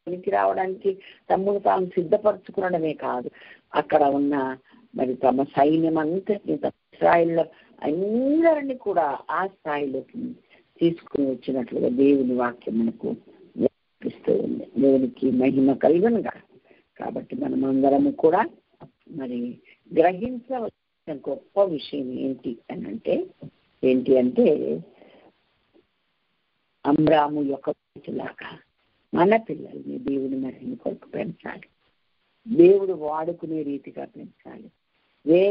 పనికి రావడానికి తమ్ముడు తాము సిద్ధపరచుకునడమే కాదు, అక్కడ ఉన్న మరి తమ సైన్యం అంతటినీ ఇశ్రాయేలు అందరినీ కూడా ఆ స్థాయిలోకి తీసుకుని వచ్చినట్లుగా దేవుని వాక్యం మనకు ఇస్తూ ఉంది. దేవునికి మహిమ కలుగునుగా. కాబట్టి మనం అందరము కూడా మరి గ్రహించవలసిన గొప్ప విషయం ఏంటి అంటే అమ్రాము యొక్క లాగా మన పిల్లల్ని దేవుని మహిమ కొరకు పెంచాలి, దేవుడు వాడుకునే రీతిగా పెంచాలి.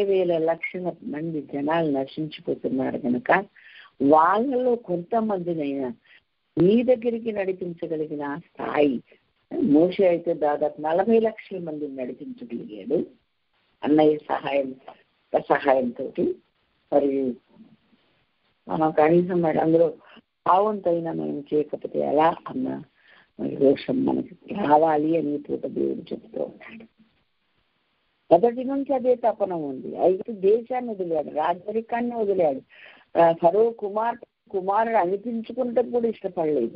వేల లక్షల మంది జనాలు నశించిపోతున్నారు కనుక వాళ్ళలో కొంతమందినైనా నీ దగ్గరికి నడిపించగలిగిన స్థాయి మోషే అయితే దాదాపు 40 లక్షల మందిని నడిపించగలిగాడు అన్నయ్య సహాయంతో. మరి మనం కనీసం మరి అందులో పావంతైనా మనం చేయకపోతే ఎలా అన్న మరి దోషం మనకి రావాలి అని పూట దేవుడు చెప్తూ ఉంటాడు. మొదటి నుంచి అదే తపన ఉంది. అయితే దేశాన్ని వదిలాడు, రాజరికాన్ని వదిలాడు, ఫరో కుమారుడు అనిపించుకుంటే కూడా ఇష్టపడలేదు.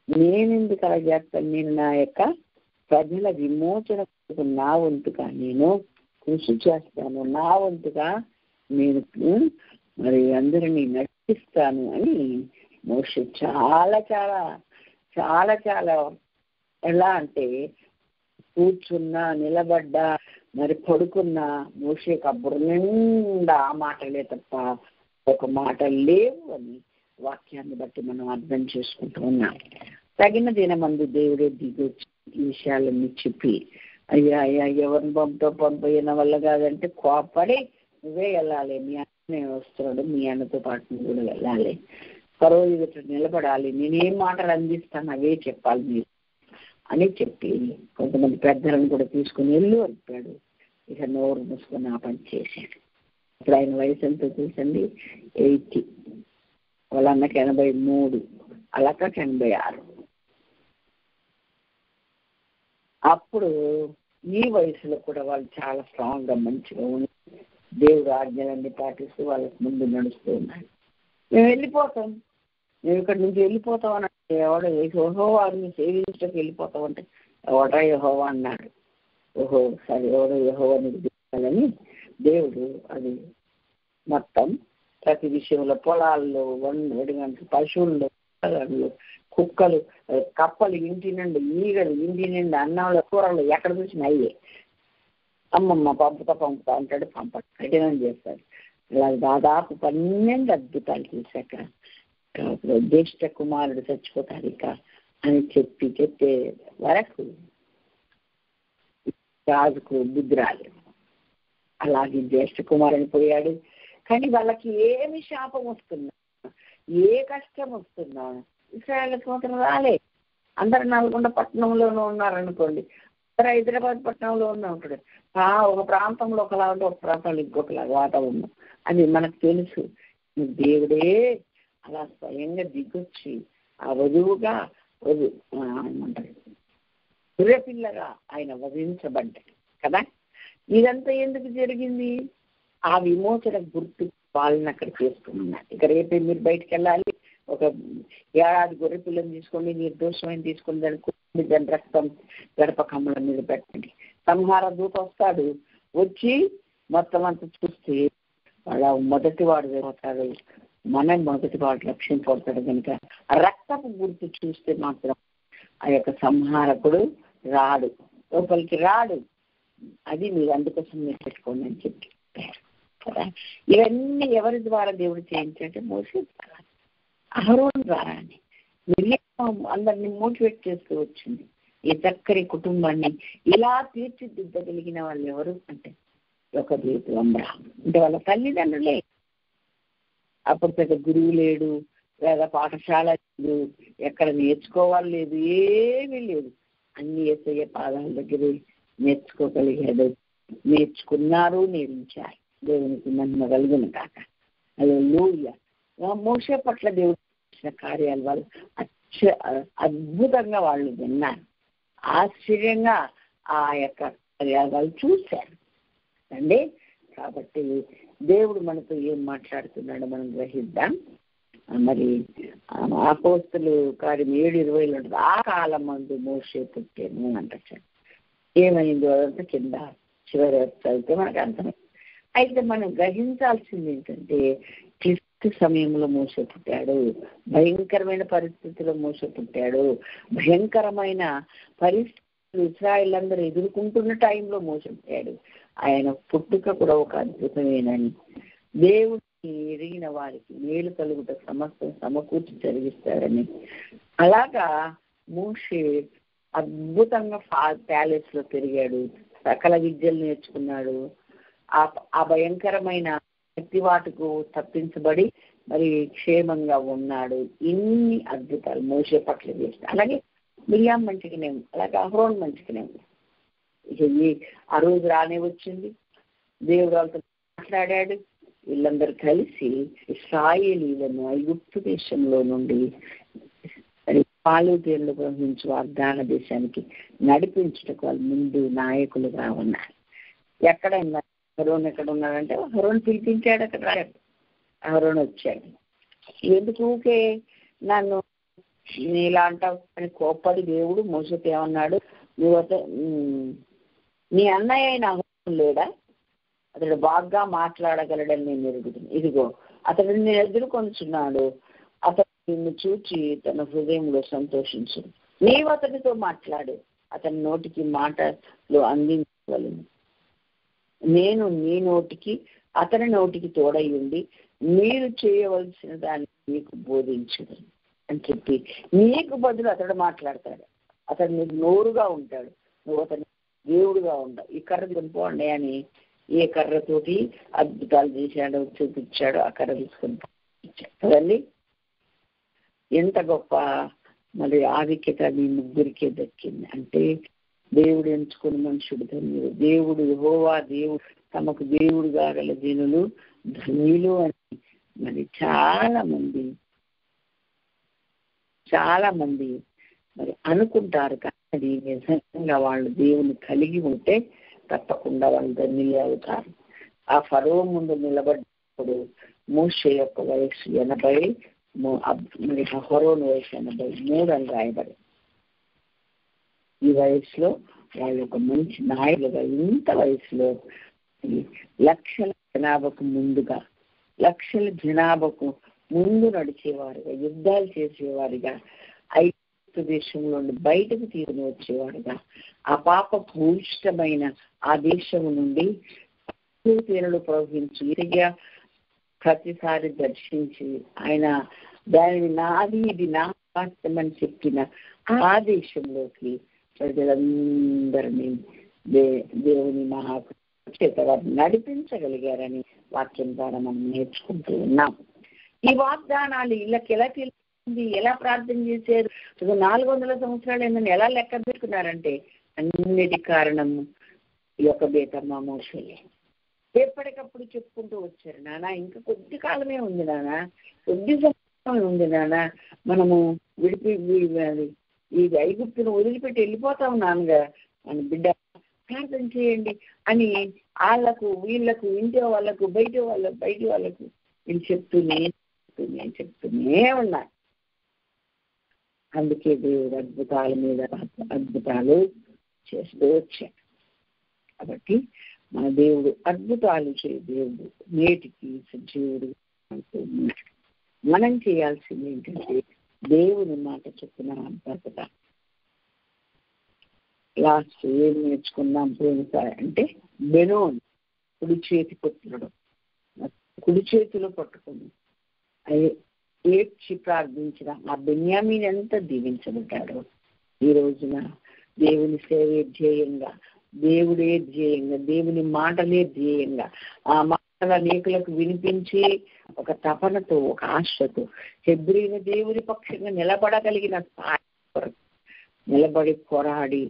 నేను ఎందుకు అలా చేస్తాను, నేను నా యొక్క ప్రజల విమోచన నా వంతుగా నేను కృషి చేస్తాను, నా వంతుగా నేను మరి అందరినీ నడిపిస్తాను అని మోషే చాలా చాలా చాలా చాలా ఎలా అంటే కూర్చున్నా, నిలబడ్డా, మరి పడుకున్నా మోషే కబురు నిండా ఆ మాటలే తప్ప ఒక మాట లేవు అని వాక్యాన్ని బట్టి మనం అర్థం చేసుకుంటూ ఉన్నాం. తగిన దినమందు దేవుడే దిగొచ్చి ఈ విషయాలన్నీ చెప్పి అయ్యా అయ్యా ఎవరిని పంపైన వల్ల కాదంటే కోపడి నువ్వే వెళ్ళాలి, మీ అన్న వస్తున్నాడు, మీ అన్నతో పాటు నువ్వు కూడా వెళ్ళాలి, పరో ఎదుట నిలబడాలి, నేనేం మాటలు అందిస్తాను అవే చెప్పాలి మీరు అని చెప్పి కొంతమంది పెద్దలను కూడా తీసుకుని వెళ్ళు అంటాడు. ఇక నోరు మూసుకొని ఆ పని చేశాడు. ఇప్పుడు ఆయన వయసు ఎంతో చూసండి, 80, వాళ్ళ అన్నకి 83, అలాకకి 86. అప్పుడు ఈ వయసులో కూడా వాళ్ళు చాలా స్ట్రాంగ్గా మంచిగా ఉండి దేవుడు ఆజ్ఞలన్నీ పాటిస్తూ వాళ్ళకి ముందు నడుస్తూ ఉన్నారు. మేము వెళ్ళిపోతాం, మేము ఇక్కడి నుంచి వెళ్ళిపోతాం అని ఎవడో యెహోవా వారిని సేవించడానికి వెళ్ళిపోతాం అంటే ఎవడో యెహోవా అన్నాడు. ఓహో సరే ఎవడో యెహోవాని దిగాలని దేవుడు అది మొత్తం ప్రతి విషయంలో పొలాల్లో వడిగంటలు, పశువుల్లో, కుక్కలు, కప్పలు ఇంటి నుండి, ఈగలు ఇంటి నుండి, అన్నంలో కూరలు ఎక్కడ చూసినా అయ్యే. అమ్మమ్మ పంపుతా అంటాడు, కఠినం చేస్తాడు. ఇలా దాదాపు 12 అద్భుతాలు చూశాక జ్యేష్ఠ కుమారుడు చచ్చిపోతాడు ఇక అని చెప్పే వరకు రాజుకు బుద్ధి రాలేదు. అలాగే జ్యేష్ఠ కుమారుని పోయాడు. కానీ వాళ్ళకి ఏమి శాపం వస్తున్నా, ఏ కష్టం వస్తున్నా ఇశ్రాయేలుకు మాత్రం రాలే. అందరు నల్గొండ పట్టణంలోనూ ఉన్నారనుకోండి, అందరూ హైదరాబాద్ పట్టణంలో ఉంటాడు. ఒక ప్రాంతంలో ఒకలా ఉంటే ఒక ప్రాంతంలో ఇంకొకలాగా వాతావరణం అది మనకు తెలుసు. దేవుడే అలా స్వయంగా దిగొచ్చి ఆ వధువుగా ఏమంటారు గుర్రెపిల్లగా ఆయన వధించబడ్డాడు కదా. ఇదంతా ఎందుకు జరిగింది? ఆ విమోచన గుర్తు వాళ్ళని అక్కడ చేసుకున్నారు. ఇక రేపే మీరు బయటకు వెళ్ళాలి, ఒక 1 ఏడాది గొర్రె పిల్లని తీసుకోండి, నిర్దోషమైన తీసుకుని దాని రక్తం గడప కమ్మల మీద పెట్టండి. సంహార దూత వస్తాడు, వచ్చి మొత్తం అంతా చూస్తే వాళ్ళ మొదటి వాడు అవుతాడు, మన మొదటి వాడు రక్షింపబడతాడు. కనుక రక్తపు గుర్తు చూస్తే మాత్రం ఆ యొక్క సంహారకుడు రాడు, లోపలికి రాడు. అది మీరు అందుకోసం మీరు పెట్టుకోండి అని చెప్పారు కదా. ఇవన్నీ ఎవరి ద్వారా దేవుడు చేయించాలంటే మోసే ద్వారా, అహరోను ద్వారా. మిర్యాము అందరినీ మోటివేట్ చేస్తూ వచ్చింది. ఈ చక్కని కుటుంబాన్ని ఇలా తీర్చిదిద్దగలిగిన వాళ్ళు ఎవరు అంటే ఒక దేవుడు అబ్రహాము. అంటే వాళ్ళ తల్లిదండ్రులే. అప్పుడు పెద్ద గురువు లేడు, లేదా పాఠశాల లేదు, ఎక్కడ నేర్చుకోవాలి లేదు, ఏమీ లేదు. అన్ని యేసయ్య పాదాల దగ్గర నేర్చుకోగలిగాడు, నేర్చుకున్నారు, నేర్పించారు. దేవునికి మహిమ కలుగును కాక. హల్లెలూయా. మోషే పట్ల దేవుడు చేసిన కార్యాలు వాళ్ళు అద్భుతంగా వాళ్ళు విన్నారు, ఆశ్చర్యంగా ఆ యొక్క కార్యాలు వాళ్ళు చూశారు అండి. కాబట్టి దేవుడు మనతో ఏం మాట్లాడుతున్నాడో మనం గ్రహిద్దాం. మరి అపోస్తలు కార్యం 7:20 ఉంటుంది. ఆ కాలం మందు మోషే పుట్టాను అంటారు. ఏమైందో అదంతా కింద చివరి చదివితే మనకు అర్థమైంది. అయితే మనం గ్రహించాల్సింది ఏంటంటే క్లిష్ట సమయంలో మోసే పుట్టాడు, భయంకరమైన పరిస్థితుల్లో మోసే పుట్టాడు, భయంకరమైన పరిస్థితులు ఇశ్రాయేలందరూ ఎదుర్కొంటున్న టైంలో మోసే పుట్టాడు. ఆయన పుట్టుక కూడా ఒక అద్భుతమేనని, దేవుడిని ఎరిగిన వారికి మేలు కలుగుట సమస్తం సమకూర్చి జరిగిస్తాడని. అలాగా మోషే అద్భుతంగా ప్యాలెస్ లో పెరిగాడు, సకల విద్యలు నేర్చుకున్నాడు. ఆ భయంకరమైన శక్తివాటుకు తప్పించబడి మరి క్షేమంగా ఉన్నాడు. ఇన్ని అద్భుతాలు మోషే పట్ల చేస్తాడు. అలాగే మిర్యాము మంచిగానే ఉంది, అలాగే అహరోను మంచిగానే ఉంది. ఆ రోజు రానే వచ్చింది, దేవుడు వాళ్ళతో మాట్లాడాడు. వీళ్ళందరూ కలిసి ఇశ్రాయేలీయులను ఐగుప్తు దేశంలో నుండి పాలు తేళ్లు ప్రవహించు వాగ్దాన దేశానికి నడిపించుటకు వాళ్ళు ముందు నాయకులుగా ఉన్నారు. ఎక్కడ అహరోను ఎక్కడ ఉన్నాడంటే అహరోను పిలిపించాడు, అక్కడ రాడు. అహరోను వచ్చాడు. ఎందుకు ఊకే నన్ను ఇలా అంటావు అని కోప్పడి దేవుడు మోసతో ఏమన్నాడు, నువ్వు నీ అన్నయ్య అయిన అహరోను లేడా, అతడు బాగా మాట్లాడగలడని నేను ఎరుగుతున్నాను. ఇదిగో అతడు నేను ఎదుర్కొంటున్నాడు, అతడు నిన్ను చూచి తన హృదయంలో సంతోషించు. నీవు అతడితో మాట్లాడు, అతని నోటికి మాటలు అందించగలను. నేను నీ నోటికి అతని నోటికి తోడై ఉండి మీరు చేయవలసిన దాన్ని మీకు బోధించదు అని చెప్పి నీకు బదులు అతడు మాట్లాడతాడు. అతను నీకు నోరుగా ఉంటాడు, నువ్వు అతని దేవుడుగా ఉండవు. ఈ కర్ర తీసుకొని అని ఏ కర్రతోటి అద్భుతాలు చేశాడో చూపించాడో ఆ కర్ర తీసుకొని కదండి. ఎంత గొప్ప మరి ఆధిక్యత మీ ముగ్గురికే దక్కింది అంటే దేవుడు ఎంచుకుని మనుషుడు ధన్యుడు. దేవుడు యెహోవా దేవుడు తమకు దేవుడుగా గల జనులు ధన్యులు అని మరి చాలా మంది మరి అనుకుంటారు. కానీ నిజంగా వాళ్ళు దేవుని కలిగి ఉంటే తప్పకుండా వాళ్ళు ధన్యులే అవుతారు. ఆ ఫరో ముందు నిలబడ్డప్పుడు మోషే యొక్క వయసు 80, మరి ఫరోను వయసు 83 అని రాయబడి. ఈ వయసులో వాళ్ళు ఒక మంచి నాయకులుగా ఇంత వయసులో లక్షల జనాభాకు ముందు నడిచేవారుగా, యుద్ధాలు చేసేవారుగా, ఐగుప్తు దేశంలో బయటకు తీసుకుని వచ్చేవారుగా, ఆ పాప భూయిష్టమైన ఆ దేశం నుండి తీరులు ప్రవహించి ప్రతిసారి దర్శించి ఆయన దానిని నాది ఇది నా వాస్తవమని చెప్పిన ఆ దేశంలోకి ప్రజలందరినీ దేవుని చేత వారిని నడిపించగలిగారని వాక్యం ద్వారా మనం నేర్చుకుంటూ ఉన్నాం. ఈ వాగ్దానాలు వీళ్ళకి ఎలా తెలిసింది, ఎలా ప్రార్థన చేశారు, 400 సంవత్సరాలు ఏందని ఎలా లెక్క పెట్టుకున్నారంటే అన్నిటి కారణము ఈ యొక్క బేతమ్మ మోషే. ఎప్పటికప్పుడు చెప్పుకుంటూ వచ్చారు, నాన్న ఇంకా కొద్ది కాలమే ఉంది నాన్న, కొద్ది సమయం ఉంది నాన్న, మనము ఈ ఐగుప్తును వదిలిపెట్టి వెళ్ళిపోతాం నాన్నగా అని బిడ్డ ప్రార్థన చేయండి అని వాళ్ళకు వీళ్ళకు ఇంటి వాళ్ళకు బయట వాళ్ళకు వీళ్ళు చెప్తూనే ఉన్నారు. అందుకే దేవుడు అద్భుతాల మీద అద్భుతాలు చేస్తూ వచ్చాడు. కాబట్టి మన దేవుడు అద్భుతాలు దేవుడు నేటికి సజీవుడు అంటూ ఉన్నాడు. మనం చేయాల్సింది ఏంటంటే దేవుని మాట చెప్తున్నా అంతా. లాస్ట్ ఏం నేర్చుకున్నాం అంటే బెనోన్ కుడి చేతి పుత్రుడు, కుడి చేతిలో పట్టుకుని ఏడ్చి ప్రార్థించిన ఆ బెన్యామీన్ ఎంత దీవించబడ్డాడు. ఈ రోజున దేవుని సేవే ధ్యేయంగా, దేవుడే ధ్యేయంగా, దేవుని మాటలే ధ్యేయంగా, ఆ మాటల అనేకులకు వినిపించి ఒక తపనతో, ఒక ఆశతో హెబ్రీల దేవుని పక్షంగా నిలబడగలిగిన స్థాయి నిలబడి పోరాడి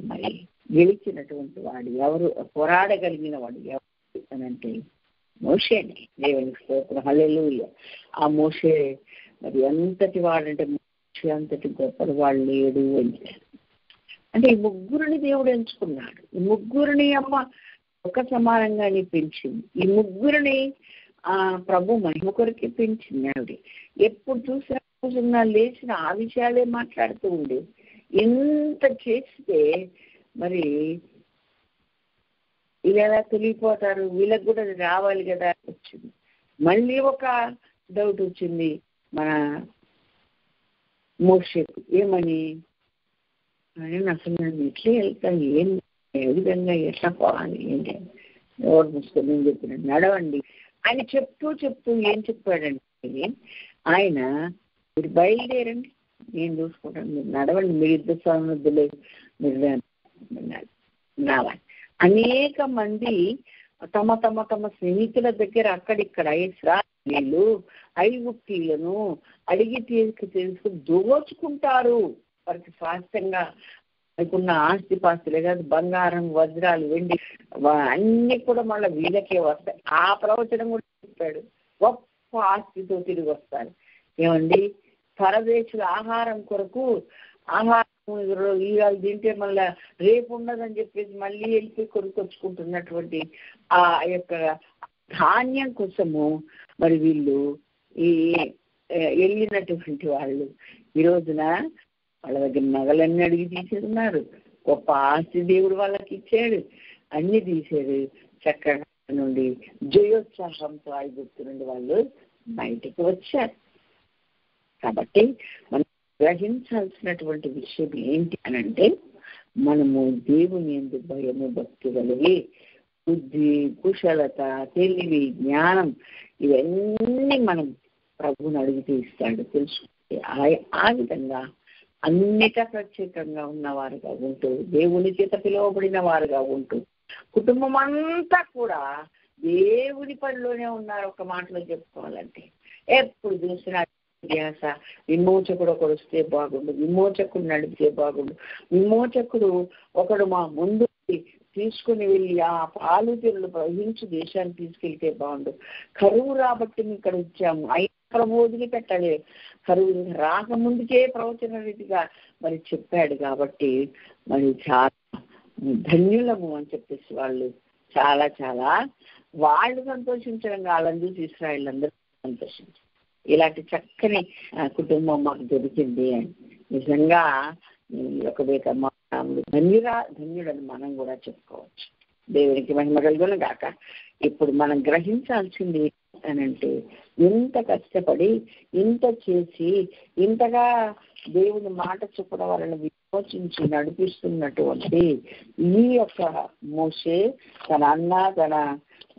మరి గెలిచినటువంటి వాడు ఎవరు, పోరాడగలిగిన వాడు ఎవరు అనంటే మోషేనే. దేవునికి స్తోత్రం, హల్లెలూయా. ఆ మోషే మరి ఎంతటి వాడంటే మోషే అంతటి గొప్పటి వాడు లేడు అని. అంటే ఈ ముగ్గురిని దేవుడు ఎంచుకున్నాడు. ఈ ముగ్గురిని అమ్మ ఒక సమానంగానే పెంచింది. ఈ ముగ్గురిని ప్రభు మహిమ కొరకే పెంచింది ఆవిడ. ఎప్పుడు చూసినా లేచిన ఆ విషయాలే మాట్లాడుతూ ఉండేది. ఎంత చేస్తే మరి వీళ్ళు ఎలా తొలిగిపోతారు, వీళ్ళకి కూడా రావాలి కదా వచ్చింది. మళ్ళీ ఒక డౌట్ వచ్చింది మన మోషేకు, ఏమని అసలు నన్ను ఎట్లా వెళ్తాను, ఏ విధంగా ఎట్లా పోవాలి ఏంటి, ఎవరు పుస్తకం నేను చెప్పినట్టు నడవండి అని చెప్తూ ఏం చెప్పాడంటే ఆయన మీరు బయలుదేరండి, నేను చూసుకుంటాను, మీరు నడవండి, మీరు యుద్ధ సన్నద్ధులే, మీరు రావాలి. అనేక మంది తమ తమ తమ స్నేహితుల దగ్గర అక్కడిక్కడ ఇశ్రాయేలీయులు ఐగుప్తీయులను అడిగి తెలుసుకుని దోచుకుంటారు. వారికి స్వాస్థ్యంగా అనుకున్న ఆస్తిపాస్తులే కాదు, బంగారం, వజ్రాలు, వెండి అన్ని కూడా మళ్ళీ వీళ్ళకే వస్తాయి. ఆ ప్రవచనం కూడా చెప్పాడు, గొప్ప ఆస్తితో తిరిగి వస్తారు. ఏమండి, పరదేశుల ఆహారం కొరకు ఆహారం ఇవాళ తింటే మళ్ళా రేపు ఉండదని చెప్పేసి మళ్ళీ వెళ్ళి కొనుక్కొచ్చుకుంటున్నటువంటి ఆ యొక్క ధాన్యం కోసము మరి వీళ్ళు వెళ్ళినటువంటి వాళ్ళు ఈ రోజున వాళ్ళ దగ్గర నగలన్నీ అడిగి తీసేస్తున్నారు. గొప్ప ఆస్తి దేవుడు వాళ్ళకి ఇచ్చాడు, అన్ని తీసాడు. చక్కగా నుండి జయోత్సాహంతో ఐగుప్తు నుండి వాళ్ళు బయటికి వచ్చారు. కాబట్టి మనం గ్రహించాల్సినటువంటి విషయం ఏంటి అనంటే, మనము దేవుని యందు భయము భక్తి కలిగి బుద్ధి, కుశలత, తెలివి, జ్ఞానం ఇవన్నీ మనం ప్రభువుని అడిగితే ఇస్తాడు. తెలుసుకుంటే ఆ విధంగా అన్నిట ప్రత్యేకంగా ఉన్నవారుగా ఉంటూ, దేవుని చేత పిలువబడిన వారుగా ఉంటూ, కుటుంబం అంతా కూడా దేవుని పనిలోనే ఉన్నారు. ఒక మాటలో చెప్పుకోవాలంటే ఎప్పుడు చూసినా ధ్యాస, విమోచకుడు ఒకడు వస్తే బాగుండు, విమోచకుడు నడిపితే బాగుండు, విమోచకుడు ఒకడు మా ముందు తీసుకుని వెళ్ళి ఆ పాలు తెరులు ప్రవహించి దేశాన్ని తీసుకెళ్తే బాగుండు. కరువు రాబట్టి మేము ఇక్కడ వచ్చాము, అక్కడ వదిలిపెట్టాలి, కరువు రాకముందుకే ప్రవచన రీతిగా మరి చెప్పాడు. కాబట్టి మరి చాలా ధన్యులము అని చెప్పేసి చాలా చాలా వాళ్ళు సంతోషించడం కావాలని చూసి ఇశ్రాయేలు అందరూ సంతోషించారు. ఇలాంటి చక్కని కుటుంబం మాకు దొరికింది అని నిజంగా ఒక ధన్యుడని మనం కూడా చెప్పుకోవచ్చు. దేవునికి మహిమ కలుగును గాక. ఇప్పుడు మనం గ్రహించాల్సింది అనంటే, ఇంత కష్టపడి ఇంత చేసి ఇంతగా దేవుని మాట చెప్పడం వలన విమోచించి నడిపిస్తున్నటువంటి ఈ యొక్క మోషే తన అన్న తన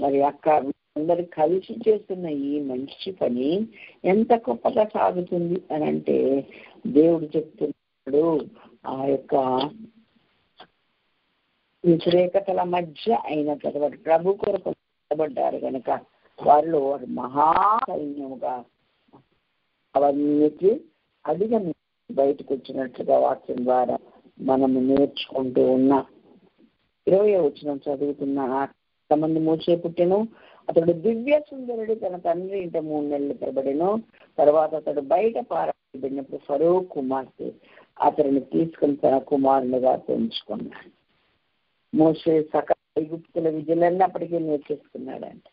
మరి అక్క అందరు కలిసి చేస్తున్న ఈ మంచి పని ఎంత గొప్పగా సాగుతుంది అని అంటే, దేవుడు చెప్తున్నాడు ఆ యొక్క వ్యతిరేకతల మధ్య అయిన తర్వాత ప్రభు కొరకు నిలబడ్డారు కనుక వారిలో వారు మహాసైన్యముగా అవన్నీ అధిగమి బయటకు వచ్చినట్లుగా వాక్యం ద్వారా మనము నేర్చుకుంటూ ఉన్నాం. 20వ వచనం చదువుతున్నా. మంది మోషే పుట్టెను, అతడు దివ్య సుందరుడు తన తండ్రి ఇంట 3 నెలలు తరబడెను. తర్వాత అతడు బయట పారబడినప్పుడు ఫరో కుమార్తె అతడిని తీసుకుని తన కుమారునిగా పెంచుకున్నాడు. మోషే సకల ఐగుప్తుల విద్యలన్నీ అప్పటికే నేర్చేసుకున్నాడంట.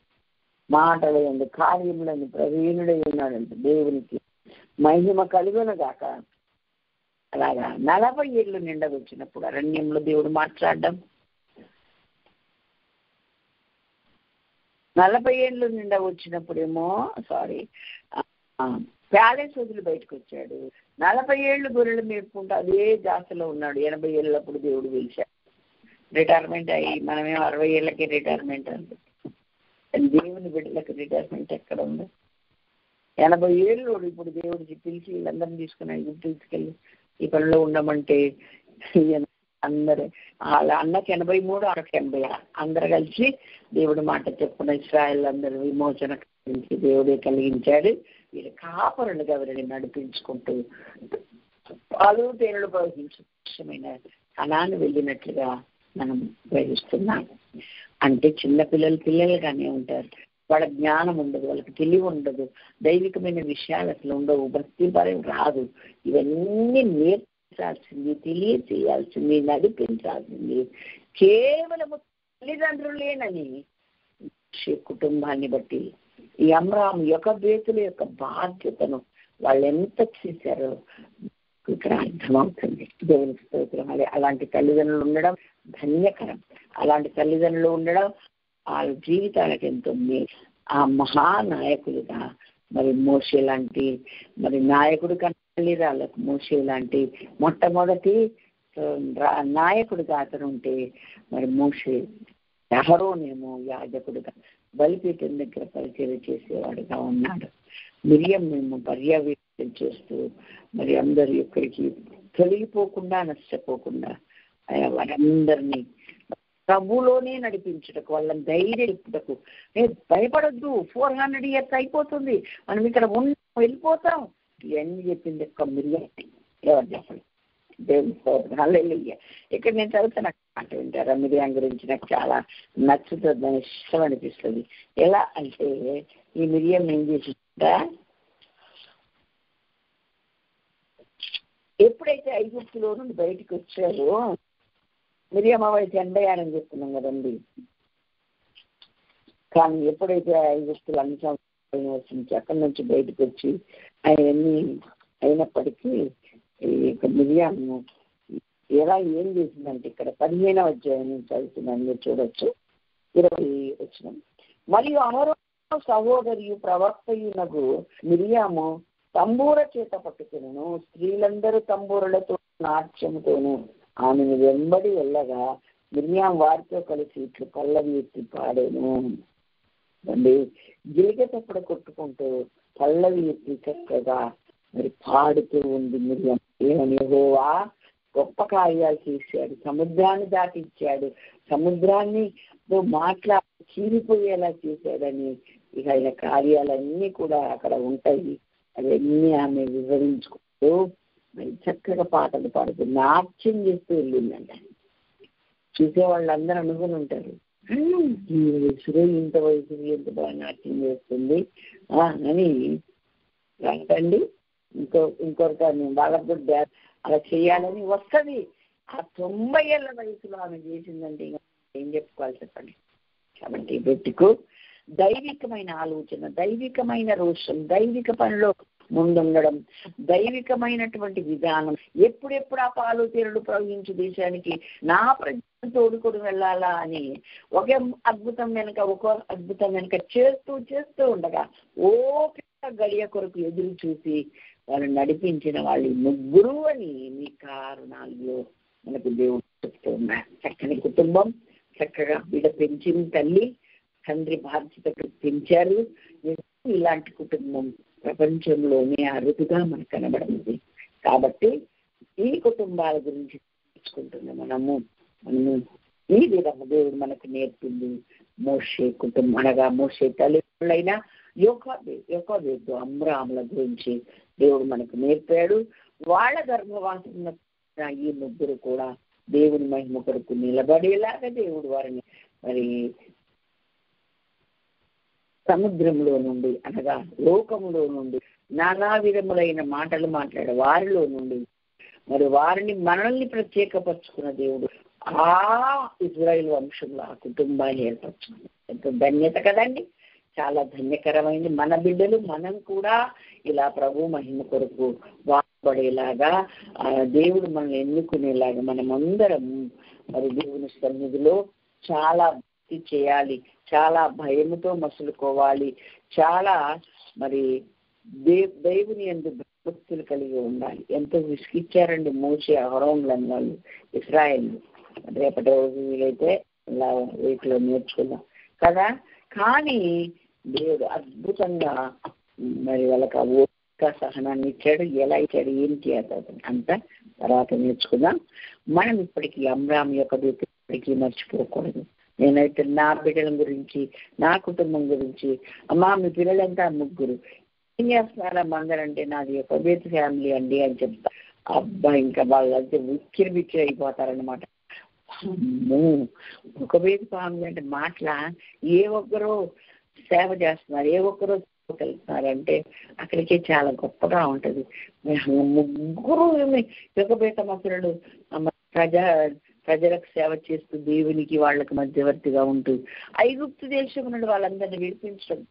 మాటలు ఎందు కార్యములను ప్రవీణుడై ఉన్నాడంట. దేవునికి మహిమ కలుగును గాక. అలాగా 40 ఏళ్ళు నిండవచ్చినప్పుడు అరణ్యంలో దేవుడు మాట్లాడడం, 40 ఏళ్ళు నిండా వచ్చినప్పుడేమో ప్యాలెస్ వదిలి బయటకు వచ్చాడు. 40 ఏళ్ళు గొర్రెలు మేపుకుంటూ అదే జాస్తలో ఉన్నాడు. 80 ఏళ్ళప్పుడు దేవుడు పిలిచాడు. రిటైర్మెంట్ అయ్యి మనమే 60 ఏళ్ళకి రిటైర్మెంట్ అంటే, దేవుని బిడ్డలకు రిటైర్మెంట్ ఎక్కడ ఉంది? 80 ఏళ్ళు ఇప్పుడు దేవుడికి పిలిచి వీళ్ళందరినీ తీసుకుని తీసుకెళ్ళి ఈ పనిలో ఉండమంటే అందరూ వాళ్ళ అన్నకి 83, ఆమెకి 80, అందరు కలిసి దేవుడి మాట చెప్పుకున్న ఇశ్రాయేల్ అందరూ విమోచన కలిగించి దేవుడే కలిగించాడు. వీళ్ళు కాపరులుగా వీరిని నడిపించుకుంటూ పాలు తేనెలు ప్రవహించిన కనాను వెళ్ళినట్లుగా మనం గ్రహిస్తున్నాం. అంటే పిల్లలుగానే ఉంటారు. వాళ్ళ జ్ఞానం ఉండదు, వాళ్ళకి తెలివి ఉండదు, దైవికమైన విషయాలు అసలు ఉండవు, భక్తి పరం రాదు. ఇవన్నీ నేర్పించాల్సింది, తెలియచేయాల్సింది, నడిపించాల్సింది కేవలము తల్లిదండ్రులేనని కుటుంబాన్ని బట్టి ఈ అమ్రాము యొక్క బేతుల యొక్క బాధ్యతను వాళ్ళు ఎంత చేశారో ఇక్కడ అర్థమవుతుంది. దేవునికి స్తోత్రం. అలాంటి తల్లిదండ్రులు ఉండడం ధన్యకరం. అలాంటి తల్లిదండ్రులు ఉండడం వాళ్ళ జీవితాలకు ఎంతో ఆ మహానాయకులుగా మరి మోషే లాంటి మరి నాయకుడు కన్నా వాళ్ళకు మోషే లాంటి మొట్టమొదటి నాయకుడిగా అతను ఉంటే మరి మోషే అహరోనేమో యాజకుడుగా బలిపీఠం దగ్గర పరిచయం చేసేవాడుగా ఉన్నాడు. మిరియం మేము పర్యవేక్షణ చేస్తూ మరి అందరి ఇక్కడికి తొలగిపోకుండా నష్టపోకుండా వారందరినీ ప్రభులోనే నడిపించుటకు, వాళ్ళని ధైర్యం ఇప్పుటకు, భయపడొద్దు, 400 years అయిపోతుంది, మనం ఇక్కడ వెళ్ళిపోతాం, ఇవన్నీ చెప్పింది ఒక్క మిరియం. ఎవరు చెప్పండి? దేవుని హల్లెలూయా. ఇక్కడ నేను చదువుతున్న మాట వింటారా? మిరియం గురించి నాకు చాలా నచ్చుతుంది, ఇష్టం అనిపిస్తుంది. ఎలా అంటే ఈ మిరియం ఏం చేసిందా, ఎప్పుడైతే ఐగుప్తులో నుండి బయటకు వచ్చారో, మిరియం వయసు 86 అని చెప్తున్నాం కదండి. కానీ ఎప్పుడైతే ఐగుప్తులు అన్ని సంవత్సరాలు వచ్చించి అక్కడి నుంచి బయటకు వచ్చి అవన్నీ అయినప్పటికీ మిరియం ఎలా ఏం చేసిందంటే, ఇక్కడ 15వ అధ్యాయం చదువుతున్నాను, మీరు చూడొచ్చు. 20 వచ్చిన. మరియు అహరోను సహోదరియు ప్రవక్తయునగు మిరియాము తంబూర చేత పట్టుకును, స్త్రీలందరూ తంబూరలతో నాట్యముతోను ఆమెను వెంబడి వెళ్ళగా మిరియాం వారితో కలిసి ఇట్లు పల్లవి ఎత్తి పాడేను అండి. గిలిగ తప్పుడు కొట్టుకుంటూ పల్లవి ఎత్తి చక్కగా మరి పాడుతూ ఉంది మిరియం. ఏమని? యెహోవా గొప్ప కార్యాలు చేశాడు, సముద్రాన్ని దాటించాడు, సముద్రాన్ని మాట్లాడి చీరిపోయేలా చేశాడని ఇక ఆయన కార్యాలన్నీ కూడా అక్కడ ఉంటాయి. అవన్నీ ఆమె వివరించుకుంటూ మరి చక్కగా పాటలు పాడుతూ నాట్యం చేస్తూ వెళ్ళిందండి. చూసే వాళ్ళందరూ అనుకుని ఉంటారు, ఈ వయసులో ఇంత వయసులో ఎంత బాగా నాట్యం చేస్తుంది అని. అంటండి ఇంకొకటి వాళ్ళకు కూడా అలా చేయాలని వస్తుంది. ఆ 90 ఏళ్ళ వయసులో ఆమె చేసిందంటే ఏం చెప్పుకోవాలి చెప్పండి. కాబట్టి వ్యక్తికు దైవికమైన ఆలోచన, దైవికమైన రోషం, దైవిక పనిలో ముందుండడం, దైవికమైనటువంటి విధానం, ఎప్పుడెప్పుడు ఆ పాలు తీరుడు ప్రవహించు దేశానికి నా ప్రజలు తోడుకొని వెళ్ళాలా అని ఒక అద్భుతం వెనుక చేస్తూ ఉండగా గడియ కొరకు ఎదురు చూసి వాళ్ళు నడిపించిన వాళ్ళు 3 అని మీ కారణాల్లో మనకు దేవుడు చెప్తూ ఉన్నారు. చక్కని కుటుంబం, చక్కగా బిడ్డ పెంచిన తల్లి తండ్రి బాధ్యతకు పెంచారు. ఇలాంటి కుటుంబం ప్రపంచంలోనే అరుదుగా మనకు కనబడింది. కాబట్టి ఈ కుటుంబాల గురించి తెలుసుకుంటున్నాం మనము ఈ విధంగా దేవుడు మనకు నేర్పింది. మోషే కుటుంబం అనగా మోషే తల్లిదండ్రులైన యోకోబేదు అమ్రాముల గురించి దేవుడు మనకు నేర్పాడు. వాళ్ళ గర్భవాసం ఈ 3 కూడా దేవుని మహిమ కొరకు నిలబడేలాగా దేవుడు వారిని మరి సముద్రంలో నుండి అనగా లోకములో నుండి నానా విధములైన మాటలు మాట్లాడే వారిలో నుండి మరి వారిని మనల్ని ప్రత్యేకపరుచుకున్న దేవుడు ఆ ఇజ్రాయేల్ వంశంలో ఆ కుటుంబాన్ని ఏర్పరచుకున్నాడు. ఎంతో ధన్యత కదండి, చాలా ధన్యకరమైంది. మన బిడ్డలు మనం కూడా ఇలా ప్రభు మహిమ కొరకు వాడబడేలాగా దేవుడు మనల్ని ఎన్నుకునేలాగా మనమందరం మరి దేవుని సన్నిధిలో చాలా భక్తి చేయాలి, చాలా భయముతో మసులుకోవాలి, చాలా మరి దేవుని యందు భక్తులు కలిగి ఉండాలి. ఎంతో విసిగిచ్చారండి మోషే అహరోనులను వాళ్ళు ఇశ్రాయేలు. రేపటి రోజు వీలైతే ఇలా వీటిలో నేర్చుకుందాం కదా. కానీ దేవుడు అద్భుతంగా మరి వాళ్ళకి ఓపిక సహనాన్ని ఇచ్చాడు. ఎలా ఇచ్చాడు, ఏంటి అంతా తర్వాత నేర్చుకుందాం. మనం ఇప్పటికీ అమ్రామ్ యొక్క ఇప్పటికీ మర్చిపోకూడదు. నేనైతే నా బిడ్డల గురించి, నా కుటుంబం గురించి, అమ్మా మీ పిల్లలంతా 3 ఏం చేస్తున్నారా అందరంటే నాది ఒక బేత్ ఫ్యామిలీ అండి అని చెప్తా. అబ్బా ఇంకా వాళ్ళంటే బిక్కిరి అయిపోతారనమాట. ఒక బేత్ ఫ్యామిలీ అంటే మాటల ఏ ఒక్కరో సేవ చేస్తున్నారు, ఏ ఒక్కరో వెళ్తున్నారంటే అక్కడికి చాలా గొప్పగా ఉంటుంది. 3 యుగబేత మసురుడు ప్రజలకు సేవ చేస్తూ దేవునికి వాళ్ళకి మధ్యవర్తిగా ఉంటూ ఐగుప్తు దేశం నుండి వాళ్ళందరినీ విడిపించడం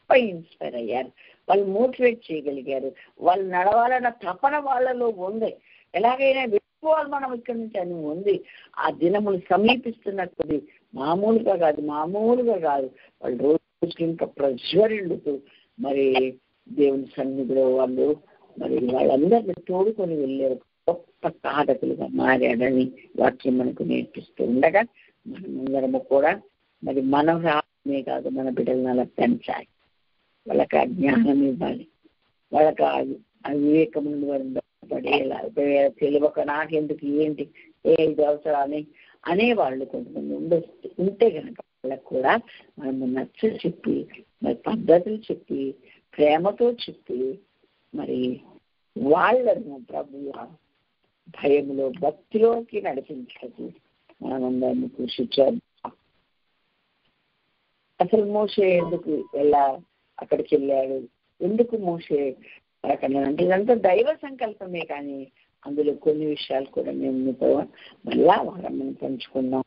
ఇన్స్పైర్ అయ్యారు. వాళ్ళు మోటివేట్ చేయగలిగారు. వాళ్ళు నడవాలన్న తపన వాళ్ళలో ఉంది. ఎలాగైనా వెళ్ళిపోవాలి మనం ఇక్కడి నుంచి అని ఉంది. ఆ దినములు సమీపిస్తున్నది మామూలుగా కాదు. వాళ్ళు రోజుకి ఇంకా ప్రజ్వరిల్లుతూ మరి దేవుని సన్నిధిలో వాళ్ళు మరి వాళ్ళందరినీ తోడుకొని వెళ్ళారు. గొప్ప సాధకులుగా మారాడని వాక్యం మనకు నేర్పిస్తూ ఉండగా మనమందరము కూడా మరి మనం రామే కాదు, మన బిడ్డలను అలా పెంచాలి, వాళ్ళకి ఆ జ్ఞానం ఇవ్వాలి, వాళ్ళకి ఆ వివేకం పడేలా తెలియక నాకెందుకు ఏంటి ఇది అవసరాన్ని అనేవాళ్ళు కొంతమంది ఉంటే కనుక వాళ్ళకు కూడా మనము నచ్చ చెప్పి మరి పద్ధతులు చెప్పి ప్రేమతో చెప్పి మరి వాళ్ళను ప్రభు భయంలో భక్తిలోకి నడిపించదు మనమందరినీ కృషి చేద్దాం. అసలు మోషే ఎందుకు ఎలా అక్కడికి వెళ్ళాడు, ఎందుకు మోషే అక్కడ అంటే ఇదంతా దైవ సంకల్పమే. కానీ అందులో కొన్ని విషయాలు కూడా మేము మీతో మళ్ళా మనం పంచుకుందాం.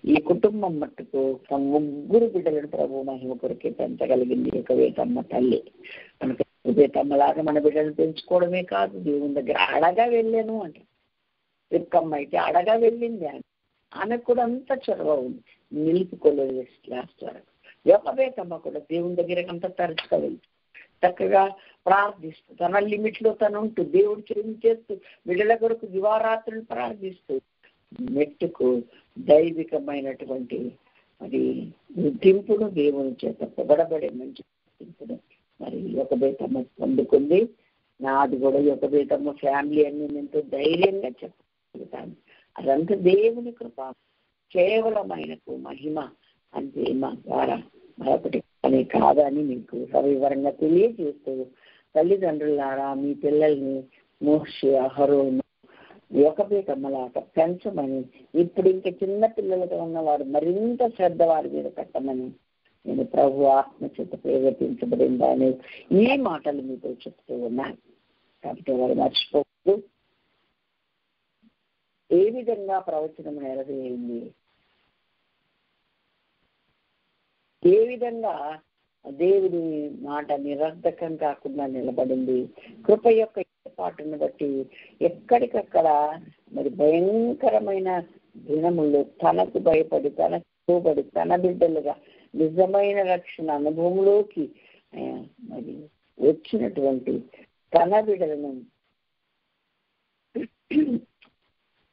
ఈ కుటుంబం మట్టుకు 3 బిడ్డలను ప్రభు మహిమ కొరకే పెంచగలిగింది ఒక వేతమ్మ తల్లి. మనకి వేతమ్మలాగా మన బిడ్డలు పెంచుకోవడమే కాదు, దేవుని దగ్గర అడగా వెళ్ళాను అంటే రిక్కమ్మ అయితే అడగా వెళ్ళింది. ఆమెకు కూడా అంత చొరవ ఉంది, నిలుపుకోలేదు లాస్ట్ వరకు. యోకబేతమ్మ కూడా దేవుని దగ్గర అంత తరచుగా వెళ్తుంది, చక్కగా ప్రార్థిస్తూ తన లిమిట్లో తను ఉంటూ దేవుడు చేస్తూ బిడ్డల కొరకు దివారాత్రులు ప్రార్థిస్తూ మెట్టుకు దైవికమైనటువంటి మరి గుర్తింపును దేవుని చేత పొగడబడే మంచి గుర్తింపును మరి యోకబేతమ్మ పొందుకుంది. నాది కూడా యొకబేతమ్మ ఫ్యామిలీ అని నేను ఎంతో ధైర్యంగా చెప్పగలుగుతాను. అదంతా దేవుని కృప, కేవలం ఆయనకు మహిమ అంతే. మా ద్వారా మరొకటి అని కాదని మీకు సవివరంగా తెలియజేస్తూ, తల్లిదండ్రులారా మీ పిల్లల్ని మోషే, అహరోను, యొకబేతమ్మలాగా పెంచమని, ఇప్పుడు ఇంకా చిన్న పిల్లలుగా ఉన్నవారు మరింత శ్రద్ధ వారి మీద పెట్టమని నేను ప్రభు ఆత్మచేత ప్రేరేపించబడిందా అనే ఈ మాటలు మీతో చెప్తూ ఉన్నాను. కాబట్టి వారు మర్చిపోకూడదు. ఏ విధంగా ప్రవచనం నెరవేరింది, ఏ విధంగా దేవుడి మాట నిరర్ధకం కాకుండా నిలబడింది, కృప యొక్క ఏర్పాటును బట్టి ఎక్కడికక్కడ మరి భయంకరమైన దినములు తనకు భయపడి, తనకు లోబడి, తన బిడ్డలుగా నిజమైన రక్షణ అనుభవంలోకి మరి వచ్చినటువంటి తన బిడ్డలను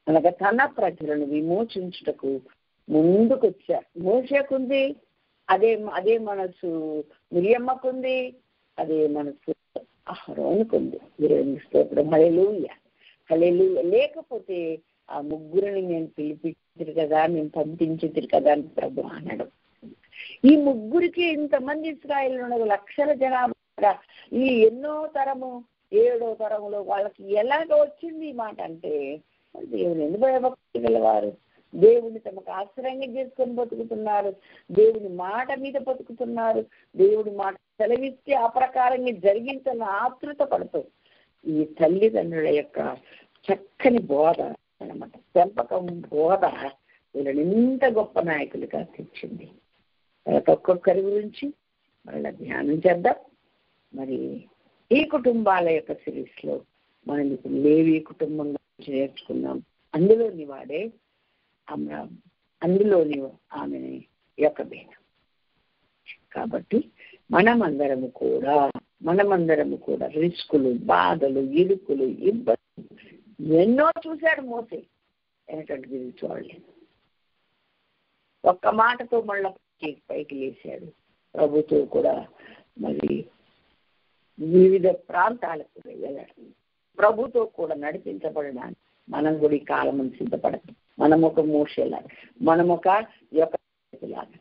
అనగా తన ప్రజలను విమోచించుటకు ముందుకొచ్చారు. మోషేకుంది అదే మనసు, మిరియమ్మకుంది అదే మనసు, అహరోనుకుంది. స్తోత్రం, హల్లెలూయా హల్లెలూయా. లేకపోతే ఆ ముగ్గురిని నేను పిలిపించారు కదా, నేను పంపించారు కదా అని ప్రభు అన్నాడు. ఈ ముగ్గురికి ఇంతమంది ఇశ్రాయేలు లక్షల జనాభా, ఈ ఎన్నో తరము 7వ తరములో వాళ్ళకి ఎలాగ వచ్చింది ఈ మాట అంటే, దేవుని ఎందుకు భయభక్తులవారు, దేవుని తమకు ఆశ్రయంగా చేసుకొని బతుకుతున్నారు, దేవుని మాట మీద బతుకుతున్నారు, దేవుడి మాట సెలవిస్తే ఆ ప్రకారంగా జరిగించని ఆతృత పడుతూ ఈ తల్లిదండ్రుల యొక్క చక్కని బోధ అన్నమాట, పెంపకం బోధ వీళ్ళని ఇంత గొప్ప నాయకులుగా తెచ్చింది. ఒక్కొక్కరి గురించి మళ్ళీ ధ్యానం చేద్దాం. మరి ఈ కుటుంబాల యొక్క సిరీస్లో మనం ఇప్పుడు లేవి కుటుంబం గురించి నేర్చుకున్నాం. అందులోని వాడే అమ్రాము, అందులోని ఆమెని యొకబేతు. కాబట్టి మనమందరము కూడా రిస్కులు, బాధలు, ఇరుకులు, ఇబ్బందులు ఎన్నో చూశాడు మోసే. వెనకటికి చూడలేదు. ఒక్క మాటతో మళ్ళీ పైకి లేచాడు. ప్రభుతో కూడా మరి వివిధ ప్రాంతాలకు వెళ్ళాడు. ప్రభుతో కూడా నడిపించబడడానికి మనం కూడా ఈ కాలం సిద్ధపడతాం. మనం ఒక మోషేలాగా, మనం ఒక యొకబేతులాగా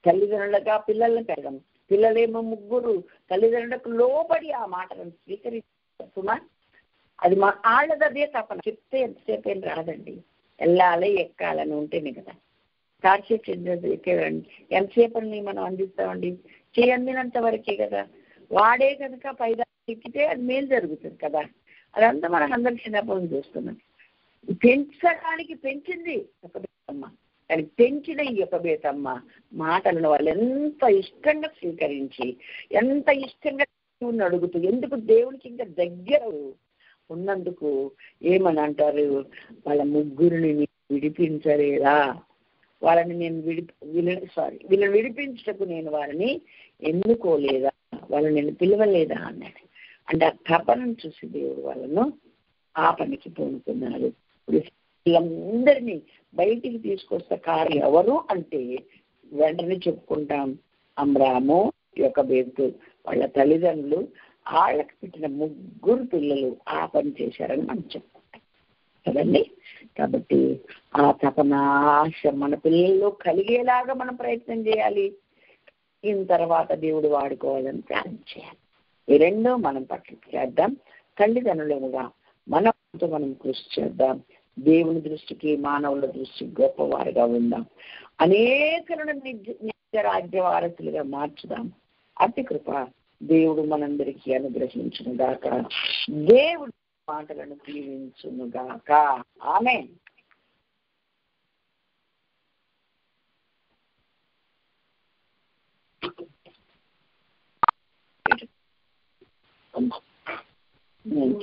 తల్లిదండ్రులుగా పిల్లల్ని పెరగం. పిల్లలేమో ముగ్గురు తల్లిదండ్రులకు లోబడి ఆ మాటలను స్వీకరిస్తున్నా. అది మా ఆళ్ళదే తపన. చెప్తే ఎంతసేపు ఏం రాదండి, వెళ్ళాలి ఎక్కాలని ఉంటేనే కదా. తార్షేట్ ఎక్కేవాడిని ఎంతసేపని మనం అందిస్తామండి, అందినంత వరకే కదా. వాడే కనుక పైదా ఎక్కితే అది మేలు జరుగుతుంది కదా. అదంతా మనకు అందరికి చిన్నప్పుడు చూస్తున్నాం. పెంచడానికి పెంచింది యొకబేతమ్మ, కానీ పెంచిన ఈ యొకబేతమ్మ మాటలను వాళ్ళు ఎంత ఇష్టంగా స్వీకరించి, ఎంత ఇష్టంగా దేవుని అడుగుతూ, ఎందుకు దేవునికి ఇంకా దగ్గర ఉన్నందుకు ఏమని అంటారు, వాళ్ళ ముగ్గురిని విడిపించలేదా, వాళ్ళని నేను వీళ్ళని విడిపించటకు నేను వారిని ఎన్నుకోలేదా, వాళ్ళని నేను పిలవలేదా అన్నాడు. అంటే ఆ తపనను చూసి దేవుడు వాళ్ళను ఆ పనికి పూనుకున్నారు. వీళ్ళందరినీ బయటికి తీసుకొస్తే కార్యం ఎవరు అంటే వెంటనే చెప్పుకుంటాం, అమ్రాము, యొకబేతు వాళ్ళ తల్లిదండ్రులు, వాళ్ళకి పెట్టిన ముగ్గురు పిల్లలు ఆ పని చేశారని మనం చెప్పుకుంటాం కదండి. కాబట్టి ఆ తపన, ఆశ మన పిల్లల్లో కలిగేలాగా మనం ప్రయత్నం చేయాలి. దీని తర్వాత దేవుడు వాడుకోవాలని ప్లాన్ చేయాలి. ఈ రెండో మనం పట్ల చేద్దాం. తల్లిదండ్రులుగా మనం కృషి చేద్దాం. దేవుని దృష్టికి, మానవుల దృష్టికి గొప్పవారిగా ఉందాం. అనేకులను నిత్య రాజ్య వారసులుగా మార్చుదాం. అతి కృప దేవుడు మనందరికీ అనుగ్రహించును గాక. దేవుడి మాటలను దీవించును గాక. ఆమేన్. నేను